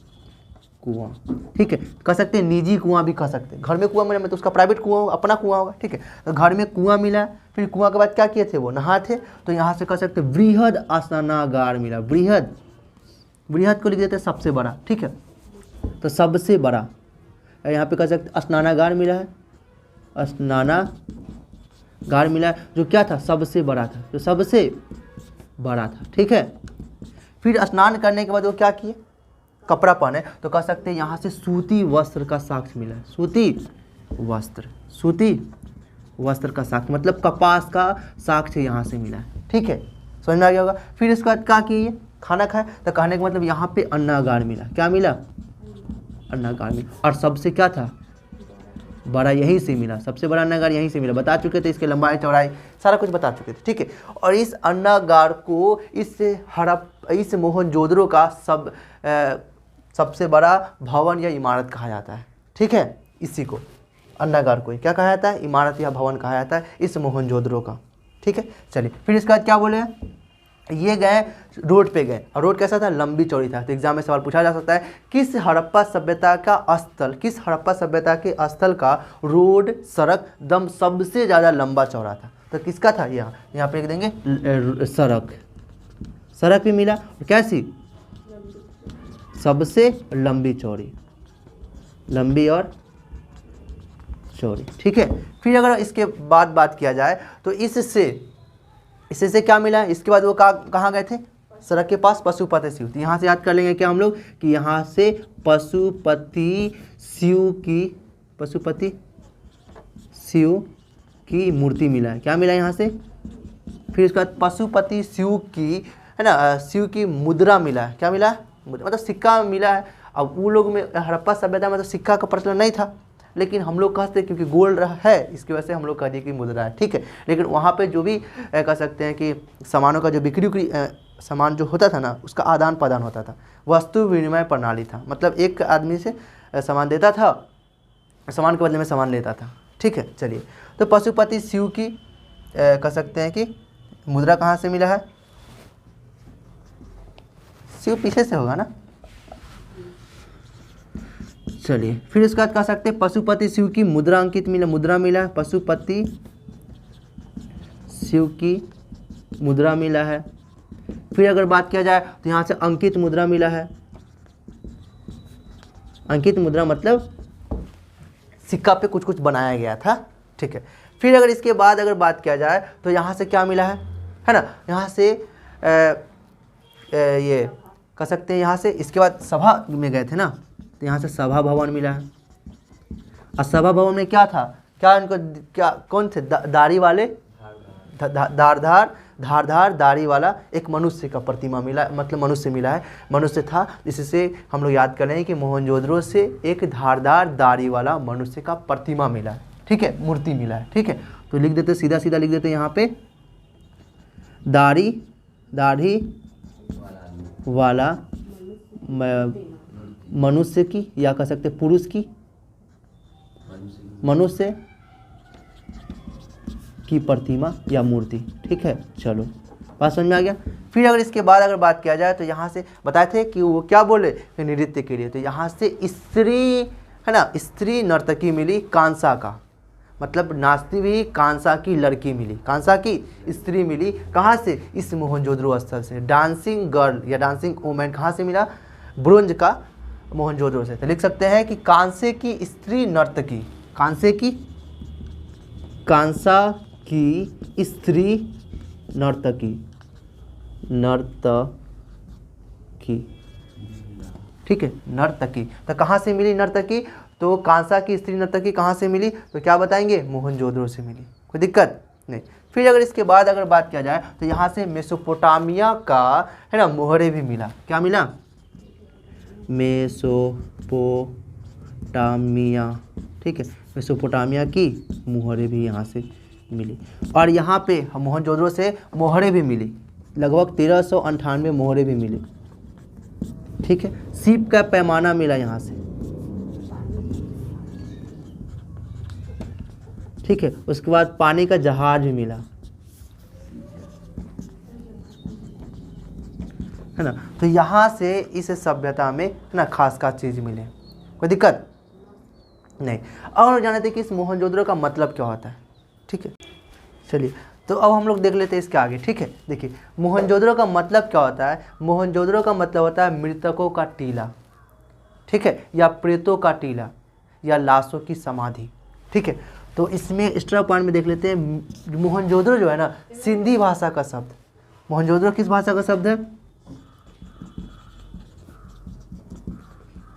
कुआं। ठीक है, कह सकते हैं निजी कुआं भी कह सकते हैं। घर में कुआं मिला मतलब उसका प्राइवेट कुआं होगा, अपना कुआं होगा। ठीक है, तो घर में कुआं मिला, फिर कुआं के बाद क्या किए थे? वो नहा थे। तो यहाँ से कह सकते हैं वृहद स्नानागार मिला। वृहद को लिख देते हैं सबसे बड़ा। ठीक है, तो सबसे बड़ा यहाँ पे कह सकते स्नानागार मिला है, स्नानागार मिला है जो क्या था? सबसे बड़ा था, जो सबसे बड़ा था। ठीक है, फिर स्नान करने के बाद वो क्या किए? कपड़ा पहने, तो कह सकते हैं यहाँ से सूती वस्त्र का साक्ष्य मिला है। सूती वस्त्र का साक्ष्य मतलब कपास का साक्ष्य यहाँ से मिला है। ठीक है, समझ में आ गया होगा। फिर इसके बाद क्या किए? खाना खाए, तो कहने का मतलब यहाँ पे अन्नागार मिला। क्या मिला? अन्नागार मिला, और सबसे क्या था? बड़ा यहीं से मिला, सबसे बड़ा अन्नागार यहीं से मिला। बता चुके थे इसके लंबाई चौड़ाई सारा कुछ बता चुके थे। ठीक है, और इस अन्नागार को इस मोहनजोदड़ो का सबसे बड़ा भवन या इमारत कहा जाता है। ठीक है, इसी को अन्नागार को क्या कहा जाता है? इमारत या भवन कहा जाता है इस मोहनजोदड़ो का। ठीक है, चलिए फिर इसके बाद क्या बोले? ये गए रोड पे गए, और रोड कैसा था? लंबी चौड़ी था। तो एग्जाम में सवाल पूछा जा सकता है किस हड़प्पा सभ्यता के स्थल का रोड सड़क दम सबसे ज़्यादा लंबा चौड़ा था? तो किसका था? यहाँ पे लिख देंगे सड़क भी मिला, और कैसी? सबसे लंबी चौड़ी। लंबी और चौड़ी। ठीक है, फिर अगर इसके बाद बात किया जाए तो इससे क्या मिला है, इसके बाद वो कहाँ गए थे, सड़क के पास पशुपति शिव। तो यहाँ से याद कर लेंगे क्या हम लोग कि यहाँ से पशुपति शिव की मूर्ति मिला है। क्या मिला यहाँ से, फिर उसके बाद पशुपति शिव की, है ना, शिव की मुद्रा मिला है। क्या मिला है, मतलब सिक्का मिला है। अब वो लोग में हड़प्पा सभ्यता में तो सिक्का का प्रचलन नहीं था, लेकिन हम लोग कहते हैं क्योंकि गोल्ड है इसकी वजह से हम लोग कह दिए कि मुद्रा है। ठीक है, लेकिन वहाँ पे जो भी कह सकते हैं कि सामानों का जो बिक्री सामान जो होता था ना, उसका आदान प्रदान होता था, वस्तु विनिमय प्रणाली था। मतलब एक आदमी से सामान देता था, सामान के बदले में सामान लेता था। ठीक है, चलिए, तो पशुपति शिव की कह सकते हैं कि मुद्रा कहाँ से मिला है, शिव पीछे से होगा ना। चलिए, फिर उसके बाद कह सकते हैं पशुपति शिव की मुद्रा अंकित मिला, मुद्रा मिला है, पशुपति शिव की मुद्रा मिला है। फिर अगर बात किया जाए तो यहाँ से अंकित मुद्रा मिला है। अंकित मुद्रा मतलब सिक्का पे कुछ कुछ बनाया गया था। ठीक है, फिर अगर इसके बाद अगर बात किया जाए तो यहाँ से क्या मिला है ना, यहाँ से ये कह सकते हैं, यहाँ से इसके बाद सभा में गए थे ना, तो यहाँ से सभा भवन मिला है। और सभा भवन में क्या था, क्या इनको क्या कौन थे, दाढ़ी वाले, धारदार दाढ़ी वाला एक मनुष्य का प्रतिमा मिला, मतलब मनुष्य मिला है, मनुष्य था, जिससे हम लोग याद कर रहे हैं कि मोहनजोदड़ो से एक धारदार दाढ़ी वाला मनुष्य का प्रतिमा मिला है। ठीक है, मूर्ति मिला है। ठीक है, तो लिख देते, सीधा सीधा लिख देते यहाँ पे, दाढ़ी वाला मनुष्य की, या कह सकते पुरुष की, मनुष्य की प्रतिमा या मूर्ति। ठीक है, चलो बात समझ में आ गया। फिर अगर इसके बाद अगर बात किया जाए तो यहाँ से बताए थे कि वो क्या बोले कि नृत्य के लिए, तो यहाँ से स्त्री, है ना, स्त्री नर्तकी मिली, कांसा का मतलब नाचती हुई कांसा की लड़की मिली, कांसा की स्त्री मिली। कहाँ से, इस मोहनजोदड़ो स्थल से। डांसिंग गर्ल या डांसिंग वुमेन कहाँ से मिला, ब्रोंज का मोहनजोदड़ो से। तो लिख सकते हैं कि कांसे की स्त्री नर्तकी, कांसा की स्त्री नर्तकी। ठीक है, नर्तकी, तो कहाँ से मिली नर्तकी, तो कांसा की स्त्री नर्तकी कहाँ से मिली, तो क्या बताएंगे, मोहनजोदड़ो से मिली, कोई दिक्कत नहीं। फिर अगर इसके बाद अगर बात किया जाए तो यहाँ से मेसोपोटामिया का, है ना, मोहरे भी मिला। क्या मिला, मेसोपोटामिया। ठीक है, मेसोपोटामिया की मोहरे भी यहाँ से मिली। और यहाँ पे मोहनजोदड़ो से मोहरे भी मिली, लगभग 1398 मोहरे भी मिली। ठीक है, सीप का पैमाना मिला यहाँ से। ठीक है, उसके बाद पानी का जहाज भी मिला, है ना। तो यहाँ से इस सभ्यता में, है ना, खास चीज़ मिले, कोई दिक्कत नहीं। और जाने थे कि इस मोहनजोदड़ो का मतलब क्या होता है। ठीक है, चलिए, तो अब हम लोग देख लेते हैं इसके आगे। ठीक है, देखिए मोहनजोदड़ो का मतलब क्या होता है। मोहनजोदड़ो का मतलब होता है मृतकों का टीला, ठीक है, या प्रेतों का टीला, या लाशों की समाधि। ठीक है, तो इसमें एक्स्ट्रा पॉइंट में देख लेते हैं। मोहनजोदड़ो जो है ना, सिंधी भाषा का शब्द। मोहनजोदड़ो किस भाषा का शब्द है,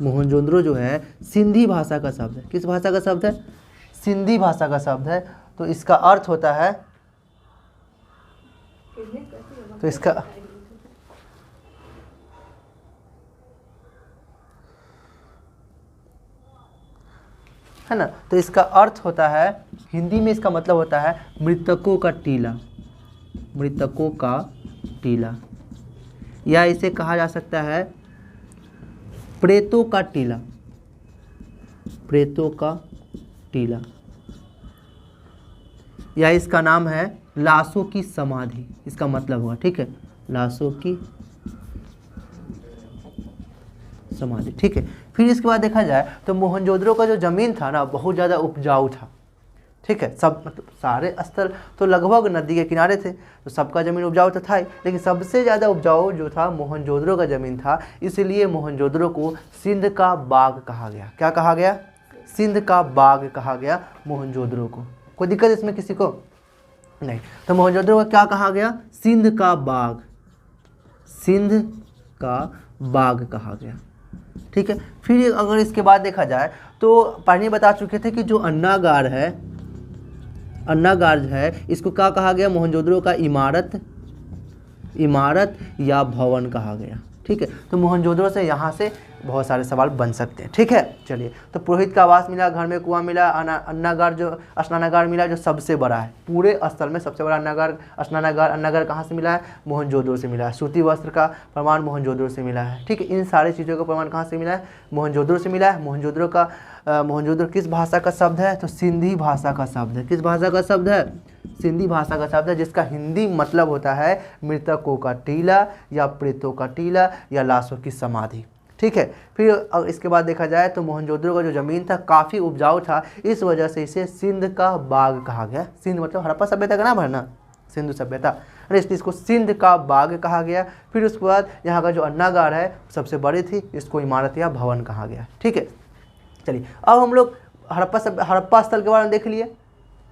मोहनजोदड़ो जो है सिंधी भाषा का शब्द है। किस भाषा का शब्द है, सिंधी भाषा का शब्द है। तो इसका अर्थ होता है, तो इसका है ना, तो इसका अर्थ होता है, हिंदी में इसका मतलब होता है मृतकों का टीला, मृतकों का टीला, या इसे कहा जा सकता है प्रेतों का टीला, प्रेतों का टीला, या इसका नाम है लाशों की समाधि, इसका मतलब हुआ। ठीक है, लाशों की समाधि। ठीक है, फिर इसके बाद देखा जाए तो मोहनजोदड़ो का जो ज़मीन था ना, बहुत ज़्यादा उपजाऊ था। ठीक है। सब मतलब सारे स्थल तो लगभग नदी के किनारे थे, तो सबका ज़मीन उपजाऊ तो था ही, लेकिन सबसे ज़्यादा उपजाऊ जो था मोहनजोदड़ो का ज़मीन था, इसलिए मोहनजोदड़ो को सिंध का बाग कहा गया। क्या कहा गया? सिंध का बाग कहा गया मोहनजोदड़ो को। कोई दिक्कत इसमें किसी को? नहीं। तो मोहनजोदड़ो का क्या कहा गया? सिंध का बाग, सिंध का बाग कहा गया, ठीक है। फिर अगर इसके बाद देखा जाए तो पहले बता चुके थे कि जो अन्नागार है, अन्नागार है, इसको क्या कहा गया? मोहनजोदड़ो का इमारत, इमारत या भवन कहा गया, ठीक है। तो मोहनजोदड़ो से यहाँ से बहुत सारे सवाल बन सकते हैं, ठीक है। चलिए, तो पुरोहित का आवास मिला, घर में कुआं मिला, अन्नागार जो स्नानागार मिला जो सबसे बड़ा है पूरे स्थल में, सबसे बड़ा अन्नागार स्नानागार अन्नागार कहाँ से मिला है? मोहनजोदड़ो से मिला है। सूती वस्त्र का प्रमाण मोहनजोदड़ो से मिला है, ठीक है। इन सारी चीज़ों का प्रमाण कहाँ से मिला है? मोहनजोदड़ो से मिला है। मोहनजोदड़ो का मोहनजोदड़ो किस भाषा का शब्द है? तो सिंधी भाषा का शब्द है। किस भाषा का शब्द है? सिंधी भाषा का शब्द है, जिसका हिंदी मतलब होता है मृतकों का टीला या प्रेतों का टीला या लाशों की समाधि, ठीक है। फिर इसके बाद देखा जाए तो मोहनजोदड़ो का जो ज़मीन था काफ़ी उपजाऊ था, इस वजह से इसे सिंध का बाग कहा गया। सिंध मतलब हड़प्पा सभ्यता का नाम है ना, सिंधु सभ्यता, इसलिए इसको सिंध का बाग कहा गया। फिर उसके बाद यहाँ का जो अन्नागार है सबसे बड़ी थी, इसको इमारत या भवन कहा गया, ठीक है। चलिए, अब हम लोग हड़प्पा स्थल के बारे में देख लिए,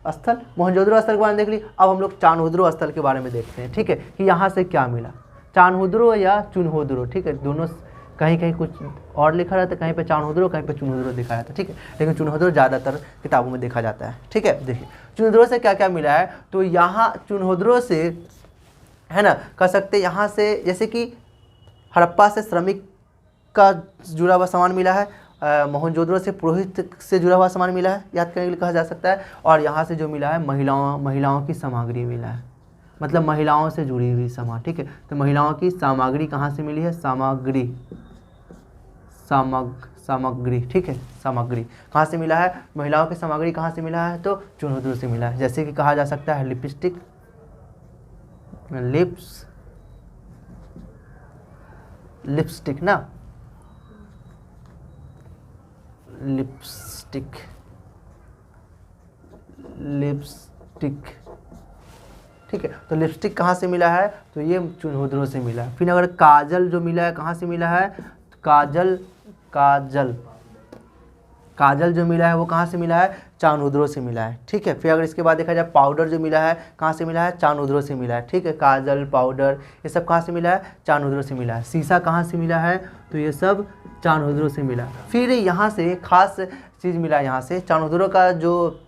स्थल मोहनजोदड़ो स्थल के बारे में देख लिए। अब हम लोग चान्होदरो स्थल के बारे में देखते हैं, ठीक है, कि यहाँ से क्या मिला। चान्होदरो या चुन्होदरो, ठीक है, दोनों कहीं कहीं कुछ और लिखा रहता है, कहीं पे चान्होदरो कहीं पे चुन्होदरो दिखा जाता है, ठीक है, लेकिन चुन्होदरो ज़्यादातर किताबों में देखा जाता है, ठीक है। देखिए चुन्होदरो से क्या क्या मिला है, तो यहाँ चुन्होदरो से है ना, कह सकते यहाँ से जैसे कि हड़प्पा से श्रमिक का जुड़ा हुआ सामान मिला है, मोहनजोदड़ो से पुरोहित से जुड़ा हुआ सामान मिला है, याद करने के लिए कहा जा सकता है। और यहाँ से जो मिला है महिलाओं की सामग्री मिला है, मतलब महिलाओं से जुड़ी हुई सामान, ठीक है। तो महिलाओं की सामग्री कहाँ से मिली है? सामग्री, सामग्री, ठीक है, सामग्री कहाँ से मिला है? महिलाओं की सामग्री कहाँ से मिला है? तो चुन्होदरो से मिला है। जैसे कि कहा जा सकता है लिपस्टिक, लिपस्टिक ना, लिपस्टिक, ठीक है। तो लिपस्टिक कहाँ से मिला है? तो ये चुन्होदरो से मिला है। फिर अगर काजल जो मिला है कहाँ से मिला है? काजल जो मिला है वो कहाँ से मिला है? चान्होदरो से मिला है, ठीक है। फिर अगर इसके बाद देखा जाए पाउडर जो मिला है कहाँ से मिला है? चान्होदरो से मिला है, ठीक है। काजल, पाउडर ये सब कहाँ से मिला है? चान्होदरो से मिला है। शीशा कहाँ से मिला है? तो ये सब चान्होदरो से मिला। फिर यहाँ से खास चीज़ मिला, यहाँ से चान्होदरो का जो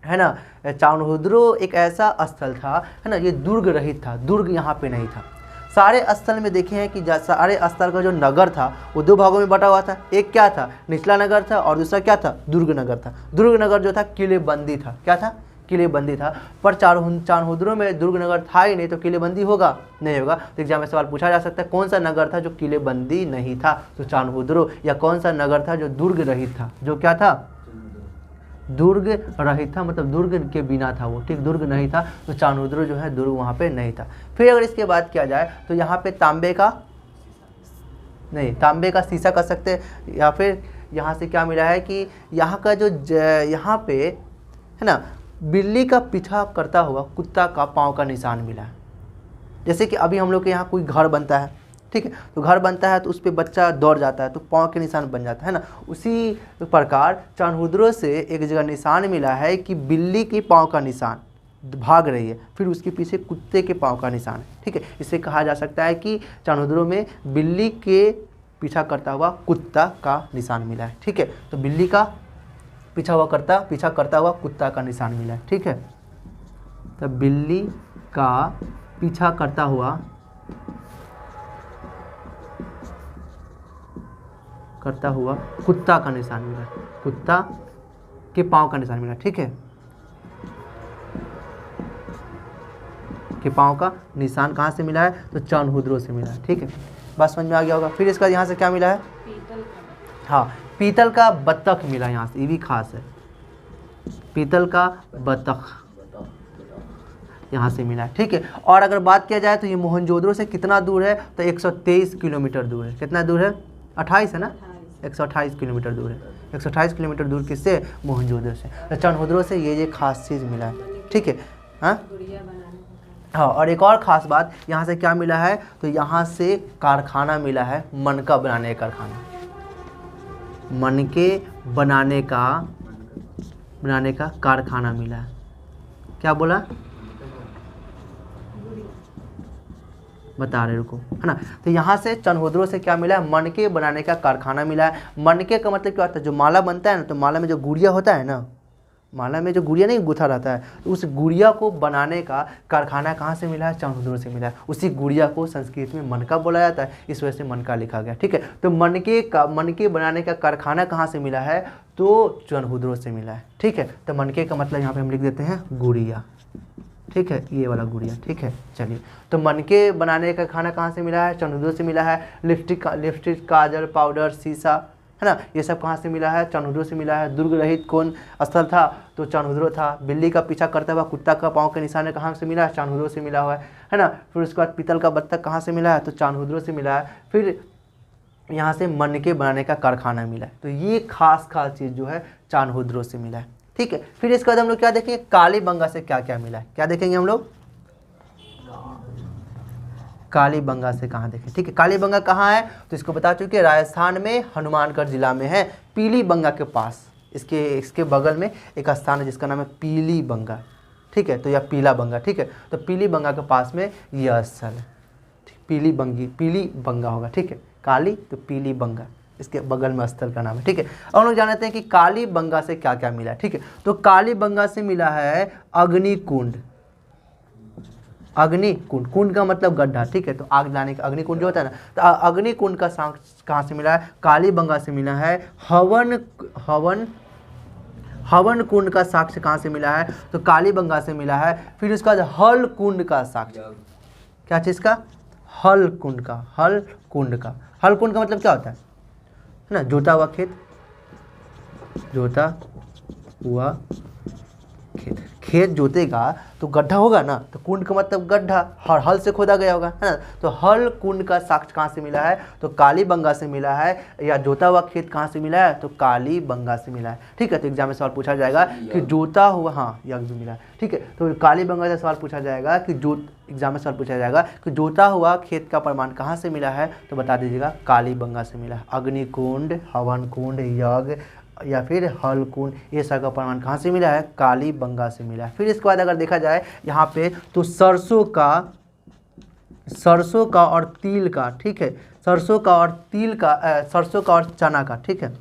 है ना, चान्होदरो एक ऐसा स्थल था, है ना, ये दुर्ग रहित था, दुर्ग यहाँ पे नहीं था। सारे स्थल में देखे हैं कि सारे स्थल का जो नगर था वो दो भागों में बटा हुआ था। एक क्या था? निचला नगर था, और दूसरा क्या था? दुर्ग नगर था। दुर्ग नगर जो था किलेबंदी था। क्या था? किलेबंदी था। पर चान्होदरो में दुर्ग नगर था ही नहीं, तो किलेबंदी होगा? नहीं होगा। तो एग्जाम में सवाल पूछा जा सकता है कौन सा नगर था जो किलेबंदी नहीं था? तो चान्होदरो। या कौन सा नगर था जो दुर्ग रहित था? जो क्या था? दुर्ग रहित था, मतलब दुर्ग के बिना था वो, ठीक, दुर्ग नहीं था। तो चान्होदरो जो है दुर्ग वहाँ पे नहीं था। फिर अगर इसके बाद किया जाए तो यहाँ पे तांबे का शीशा कर सकते हैं। या फिर यहाँ से क्या मिला है कि यहाँ का जो यहाँ पे है ना, बिल्ली का पीछा करता हुआ कुत्ता का पाँव का निशान मिला है। जैसे कि अभी हम लोग के यहाँ कोई घर बनता है, ठीक है, तो घर बनता है तो उस पर बच्चा दौड़ जाता है तो पाँव के निशान बन जाता है ना, उसी प्रकार चान्होदरो से एक जगह निशान मिला है कि बिल्ली के पाँव का निशान भाग रही है, फिर उसके पीछे कुत्ते के पाँव का निशान है, ठीक है। इससे कहा जा सकता है कि चान्होदरो में बिल्ली के पीछा करता हुआ कुत्ता का निशान मिला है, ठीक है। तो बिल्ली का पीछा करता हुआ कुत्ता का निशान मिला है, ठीक है। तो बिल्ली का पीछा करता हुआ कुत्ता का निशान मिला, कुत्ता के पाँव का निशान मिला, ठीक है, के पाँव का निशान कहाँ से मिला है? तो चान्होदरो से मिला है, ठीक है। बात समझ में आ गया होगा। फिर इसका यहाँ से क्या मिला है? हाँ, पीतल का बत्तख मिला यहाँ से, ये भी खास है, पीतल का बत्तख यहाँ से मिला है, ठीक है। और अगर बात किया जाए तो ये मोहनजोदड़ो से कितना दूर है? तो 123 किलोमीटर दूर है। कितना दूर है? 28 है ना, 128 किलोमीटर दूर है। 128 किलोमीटर दूर किससे? मोहनजोदड़ो से। तो चनहुद्रो से ये खास चीज़ मिला है, ठीक है। हाँ, और एक और ख़ास बात यहाँ से क्या मिला है, तो यहाँ से कारखाना मिला है, मनका बनाने का कारखाना, मनके बनाने का कारखाना मिला है। क्या बोला? बता रहे रुको, है ना। तो यहाँ से चनहुद्रो से क्या मिला है? मनके बनाने का कारखाना मिला है। मनके का मतलब क्या होता है? जो माला बनता है ना, तो माला में जो गुड़िया होता है ना, माला में जो गुड़िया नहीं गुथा रहता है, तो उस गुड़िया को बनाने का कारखाना कहाँ से मिला है? चनहुद्रो से मिला है। उसी गुड़िया को संस्कृत में मनका बोला जाता है, इस वजह से मनका लिखा गया, ठीक है। तो मनके बनाने का कारखाना कहाँ से मिला है? तो चनहुद्रो से मिला है, ठीक है। तो मनके का मतलब यहाँ पे हम लिख देते हैं गुड़िया, ठीक है, ये वाला गुड़िया, ठीक है। चलिए, तो मनके बनाने का खाना कहाँ से मिला है? चनहुद्रो से मिला है। लिपस्टिक, काजल, पाउडर, शीशा, है ना, ये सब कहाँ से मिला है? चनहुद्रो से मिला है। दुर्ग रहित कौन स्थल था? तो चनहुद्रो था। बिल्ली का पीछा करता हुआ कुत्ता का पाँव के निशान कहाँ से मिला है? चनहुद्रो से मिला हुआ है ना। फिर उसके बाद पीतल का बत्तख कहाँ से मिला है? तो चनहुद्रो से मिला है। फिर यहाँ से मनके बनाने का कारखाना मिला है। तो ये खास चीज़ जो है चनहुद्रो से मिला है, ठीक है। फिर इसके बाद हम लोग क्या देखेंगे? कालीबंगा से क्या क्या मिला है, क्या देखेंगे हम लोग? कालीबंगा से कहाँ देखें, ठीक है। कालीबंगा कहाँ है? तो इसको बता चुके, राजस्थान में हनुमानगढ़ जिला में है, पीलीबंगा के पास। इसके बगल में एक स्थान है जिसका नाम है पीलीबंगा, ठीक है। तो या पीलाबंगा, ठीक है। तो पीलीबंगा के पास में यह स्थल है, पीलीबंगा होगा, ठीक है। काली तो पीलीबंगा, इसके बगल में स्थल का नाम है, ठीक है। और हम लोग जानते हैं कि कालीबंगा से क्या क्या मिला है, ठीक है। तो कालीबंगा से मिला है अग्निकुंड। कुंड का मतलब गड्ढा, ठीक है। तो आग लाने का अग्निकुंड जो होता है ना, तो अग्निकुंड का साक्ष्य कहाँ से मिला है? कालीबंगा से मिला है। हवन कुंड का साक्ष्य कहाँ से मिला है? तो कालीबंगा से मिला है। फिर उसका हल कुंड का साक्ष्य, क्या चीज़ का? हल कुंड का मतलब क्या होता है ना? जोता हुआ खेत जोतेगा तो गड्ढा होगा ना, तो कुंड का मतलब गड्ढा, हल से खोदा गया होगा, है ना। तो हल कुंड का साक्ष्य कहाँ से मिला है? तो कालीबंगा से मिला है। या जोता हुआ खेत कहाँ से मिला है? तो कालीबंगा से मिला है, ठीक है। तो एग्जाम में सवाल पूछा जाएगा कि जोता हुआ, हाँ यज्ञ भी मिला है, ठीक है। तो कालीबंगा से सवाल पूछा जाएगा कि एग्जाम में सवाल पूछा जाएगा कि जोता हुआ खेत का प्रमाण कहाँ से मिला है? तो बता दीजिएगा कालीबंगा से मिला है। अग्निकुंड, हवन कुंड, यज्ञ या फिर हल कुंड, ये सब का प्रमाण कहाँ से मिला है? कालीबंगा से मिला है। फिर इसके बाद अगर देखा जाए यहाँ पे, तो सरसों का और तिल का, ठीक है। सरसों का और चना का, ठीक है।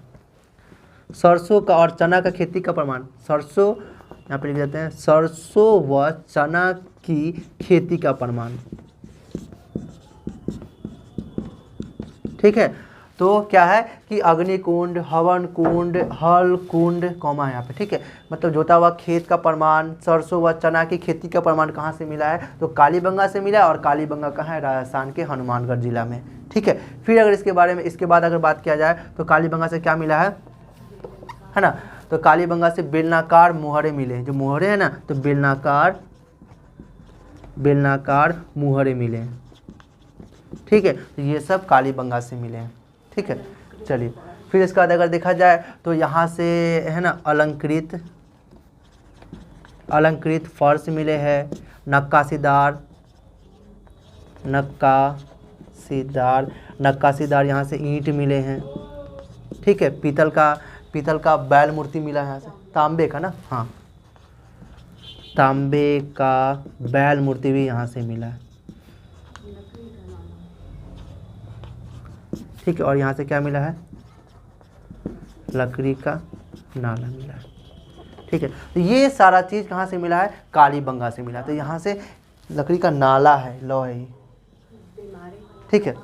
सरसों का और चना का खेती का प्रमाण, सरसों यहाँ पे लिख देते हैं, सरसों व चना की खेती का प्रमाण, ठीक है। तो क्या है कि अग्निकुंड, हवन कुंड, हल कुंड, कौमा है यहाँ पे, ठीक है। मतलब जोता हुआ खेत का प्रमाण, सरसों व चना की खेती का प्रमाण कहाँ से मिला है? तो कालीबंगा से मिला है। और कालीबंगा कहाँ है? राजस्थान के हनुमानगढ़ जिला में, ठीक है। फिर अगर इसके बाद अगर बात किया जाए, तो कालीबंगा से क्या मिला है ना। तो कालीबंगा से बेलनाकार मुहरे मिले, जो मुहरे है ना, तो बेलनाकार मुहरे मिले, ठीक है। तो ये सब कालीबंगा से मिले हैं, ठीक है। चलिए, फिर इसके बाद अगर देखा जाए तो यहाँ से है ना अलंकृत फर्श मिले हैं, नक्काशीदार यहाँ से ईंट मिले हैं, ठीक है। पीतल का बैल मूर्ति मिला है यहाँ से, तांबे का ना, हाँ तांबे का बैल मूर्ति भी यहाँ से मिला है, ठीक है। और यहाँ से क्या मिला है? लकड़ी का नाला मिला है, ठीक है। तो ये सारा चीज़ कहाँ से मिला है? कालीबंगा से मिला। तो यहाँ से लकड़ी का नाला है, लो है, ठीक है।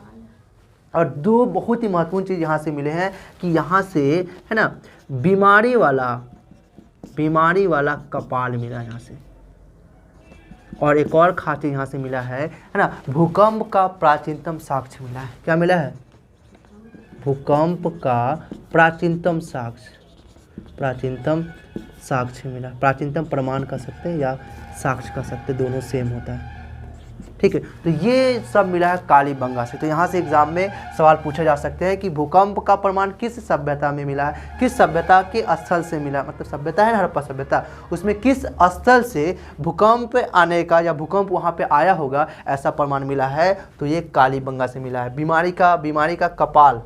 और दो बहुत ही महत्वपूर्ण चीज़ यहाँ से मिले हैं कि यहाँ से है ना बीमारी वाला कपाल मिला यहाँ से। और एक और खास चीज़ यहाँ से मिला है ना, भूकंप का प्राचीनतम साक्ष्य मिला है। क्या मिला है? भूकंप का प्राचीनतम साक्ष्य मिला। प्राचीनतम प्रमाण कह सकते हैं या साक्ष्य कह सकते हैं, दोनों सेम होता है, ठीक है। तो ये सब मिला है कालीबंगा से। तो यहाँ से एग्जाम में सवाल पूछे जा सकते हैं कि भूकंप का प्रमाण किस सभ्यता में मिला है, किस सभ्यता के स्थल से मिला, मतलब सभ्यता है ना हड़प्पा सभ्यता, उसमें किस स्थल से भूकंप आने का या भूकंप वहाँ पे आया होगा ऐसा प्रमाण मिला है। तो ये कालीबंगा से मिला है। बीमारी का कपाल,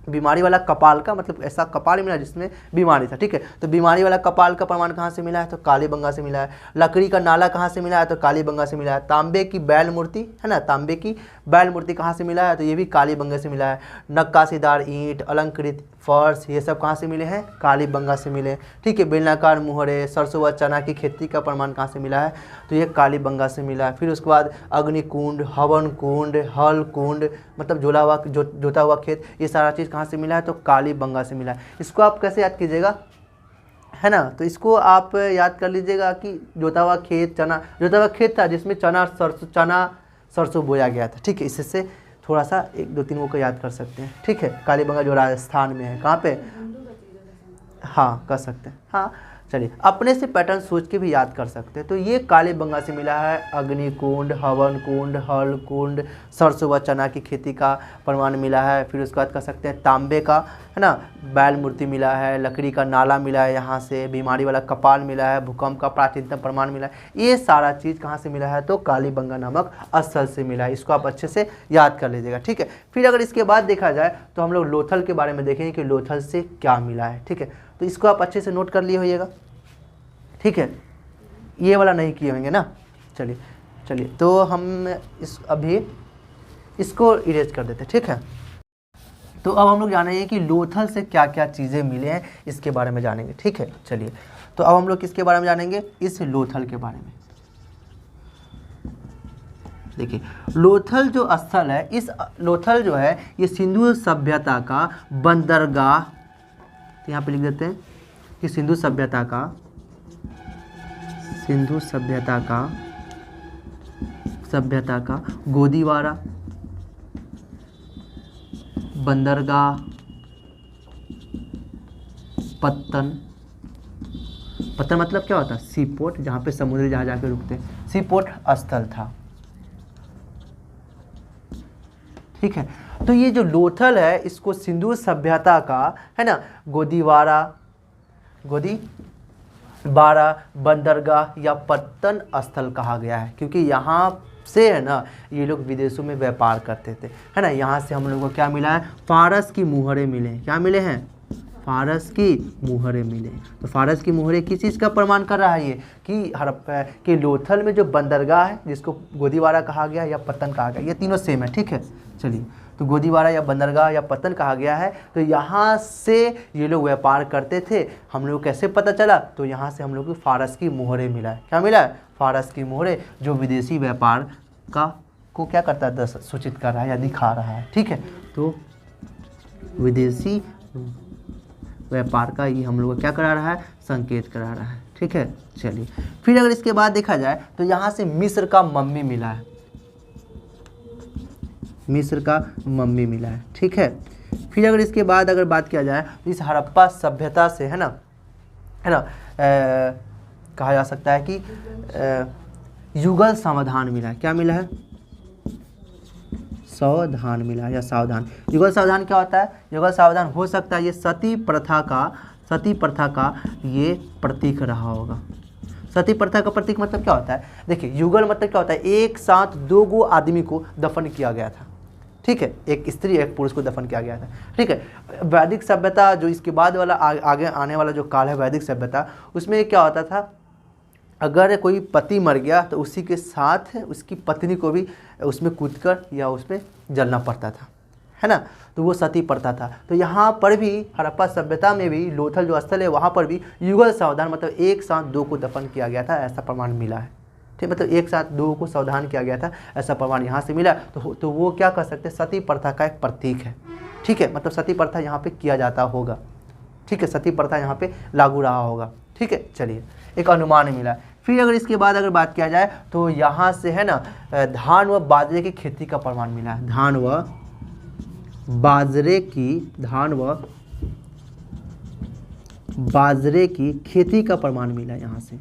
बीमारी वाला कपाल का मतलब ऐसा कपाल मिला जिसमें बीमारी था, ठीक है। तो बीमारी वाला कपाल का प्रमाण कहाँ से मिला है, तो कालीबंगा से मिला है। लकड़ी का नाला कहाँ से मिला है, तो कालीबंगा से मिला है। तांबे की बैल मूर्ति है ना, तांबे की बैल मूर्ति कहाँ से मिला है, तो ये भी कालीबंगा से मिला है। नक्काशीदार ईंट, अलंकृत फर्श, ये सब कहाँ से मिले हैं, कालीबंगा से मिले, ठीक है। बेलनाकार मुहरे, सरसों व चना की खेती का प्रमाण कहाँ से मिला है, तो ये कालीबंगा से मिला है। फिर उसके बाद अग्निकुंड, हवन कुंड, हल कुंड, मतलब जोता हुआ खेत, ये सारा चीज़ कहाँ से मिला है, तो कालीबंगा से मिला है। इसको आप कैसे याद कीजिएगा, है ना, तो इसको आप याद कर लीजिएगा कि जोता हुआ खेत, चना, जोता हुआ खेत था जिसमें चना सरसों बोया गया था, ठीक है। इससे थोड़ा सा 1 2 3 वो को याद कर सकते हैं, ठीक है। कालीबंगा जो राजस्थान में है, कहाँ पे, हाँ कर सकते हैं, हाँ चलिए अपने से पैटर्न सोच के भी याद कर सकते हैं। तो ये कालीबंगा से मिला है अग्निकुंड, हवन कुंड, हल कुंड, सरसों व चना की खेती का प्रमाण मिला है। फिर उसके बाद कर सकते हैं तांबे का, है ना, बैल मूर्ति मिला है, लकड़ी का नाला मिला है, यहाँ से बीमारी वाला कपाल मिला है, भूकंप का प्राचीनतम प्रमाण मिला है। ये सारा चीज़ कहाँ से मिला है, तो कालीबंगा नामक स्थल से मिला है। इसको आप अच्छे से याद कर लीजिएगा, ठीक है। फिर अगर इसके बाद देखा जाए तो हम लोग लोथल के बारे में देखेंगे कि लोथल से क्या मिला है, ठीक है। तो इसको आप अच्छे से नोट कर लिए होइएगा, ठीक है। ये वाला नहीं किए होंगे ना, चलिए तो हम अभी इसको इरेज कर देते हैं, ठीक है। तो अब हम लोग जानेंगे कि लोथल से क्या क्या चीज़ें मिले हैं, इसके बारे में जानेंगे, ठीक है। चलिए तो अब हम लोग किसके बारे में जानेंगे, इस लोथल के बारे में। देखिए लोथल जो स्थल है, इस लोथल जो है ये सिंधु सभ्यता का बंदरगाह, यहाँ पे लिख देते हैं कि सिंधु सभ्यता का गोदीवारा, बंदरगाह, पत्तन मतलब क्या होता है, सी पोर्ट, जहाँ पे समुद्री जहाज आके रुकते हैं, सी पोर्ट स्थल था, ठीक है। तो ये जो लोथल है इसको सिंधु सभ्यता का, है ना, गोदीवारा, बंदरगाह या पत्तन स्थल कहा गया है, क्योंकि यहाँ से है ना ये लोग विदेशों में व्यापार करते थे, है ना। यहाँ से हम लोगों को क्या मिला है, फारस की मुहरे मिले, क्या मिले हैं, फारस की मुहरे मिले। तो फारस की मुहरे किस चीज़ का प्रमाण कर रहा है, ये कि हड़प्पा के लोथल में जो बंदरगाह है जिसको गोदीवारा कहा गया या पत्तन कहा गया, ये तीनों सेम है, ठीक है। चलिए तो गोदीवारा या बंदरगाह या पत्तन कहा गया है, तो यहाँ से ये लोग व्यापार करते थे। हम लोग कैसे पता चला, तो यहाँ से हम लोग को फारस की मोहरे मिला है, क्या मिला है, फारस की मोहरे, जो विदेशी व्यापार को क्या करता है, सूचित कर रहा है या दिखा रहा है, ठीक है। तो विदेशी व्यापार का ये हम लोग को क्या करा रहा है, संकेत करा रहा है, ठीक है। चलिए फिर अगर इसके बाद देखा जाए तो यहाँ से मिस्र का मम्मी मिला है, मिस्र का मम्मी मिला है, ठीक है। फिर अगर इसके बाद अगर बात किया जाए तो इस हड़प्पा सभ्यता से, है ना, कहा जा सकता है कि युगल समाधान मिला है, क्या मिला है, सावधान मिला है या सावधान। युगल सावधान क्या होता है, युगल सावधान हो सकता है ये सती प्रथा का ये प्रतीक रहा होगा। सती प्रथा का प्रतीक मतलब क्या होता है, देखिए युगल मतलब क्या होता है, एक साथ 2 गो आदमी को दफन किया गया था, ठीक है, एक स्त्री एक पुरुष को दफन किया गया था, ठीक है। वैदिक सभ्यता जो इसके बाद वाला आगे आने वाला जो काल है वैदिक सभ्यता, उसमें क्या होता था, अगर कोई पति मर गया तो उसी के साथ उसकी पत्नी को भी उसमें कूदकर या उसमें जलना पड़ता था, है ना। तो वो सती प्रथा था। तो यहाँ पर भी हड़प्पा सभ्यता में भी लोथल जो स्थल है वहाँ पर भी युगल सावधान मतलब एक साथ 2 को दफन किया गया था, ऐसा प्रमाण मिला है, ठीक, मतलब एक साथ 2 को सावधान किया गया था, ऐसा प्रमाण यहाँ से मिला। तो वो क्या कर सकते हैं, सती प्रथा का एक प्रतीक है, ठीक है, मतलब सती प्रथा यहाँ पे किया जाता होगा, ठीक है, सती प्रथा यहाँ पे लागू रहा होगा, ठीक है। चलिए एक अनुमान मिला। फिर अगर इसके बाद अगर बात किया जाए तो यहाँ से है ना धान व बाजरे की खेती का प्रमाण मिला है, धान व बाजरे की खेती का प्रमाण मिला यहाँ से,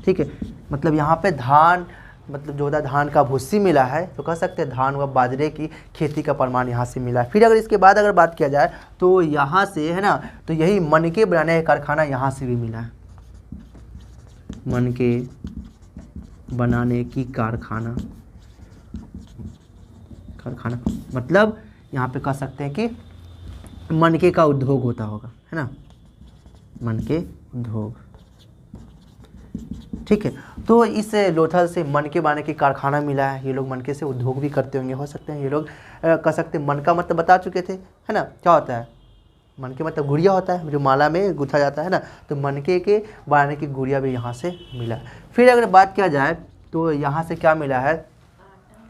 ठीक है, मतलब यहाँ पे धान, मतलब जो होता है धान का भूसी मिला है, तो कह सकते हैं धान व बाजरे की खेती का प्रमाण यहाँ से मिला है। फिर अगर इसके बाद अगर बात किया जाए तो यहाँ से है ना, तो यही मनके बनाने का कारखाना यहाँ से भी मिला है, मनके बनाने की कारखाना मतलब यहाँ पे कह सकते हैं कि मनके का उद्योग होता होगा, है ना, मनके उद्योग। ठीक है, तो इस लोथल से मनके बनाने की कारखाना मिला है। ये लोग मनके से उद्योग भी करते होंगे, हो सकते हैं ये लोग कह सकते हैं। मन का मतलब बता चुके थे, है ना, क्या होता है मनके मतलब गुड़िया होता है जो माला में गुथा जाता है ना, तो मनके के बनाने की गुड़िया भी यहाँ से मिला है। फिर अगर बात किया जाए तो यहाँ से क्या मिला है,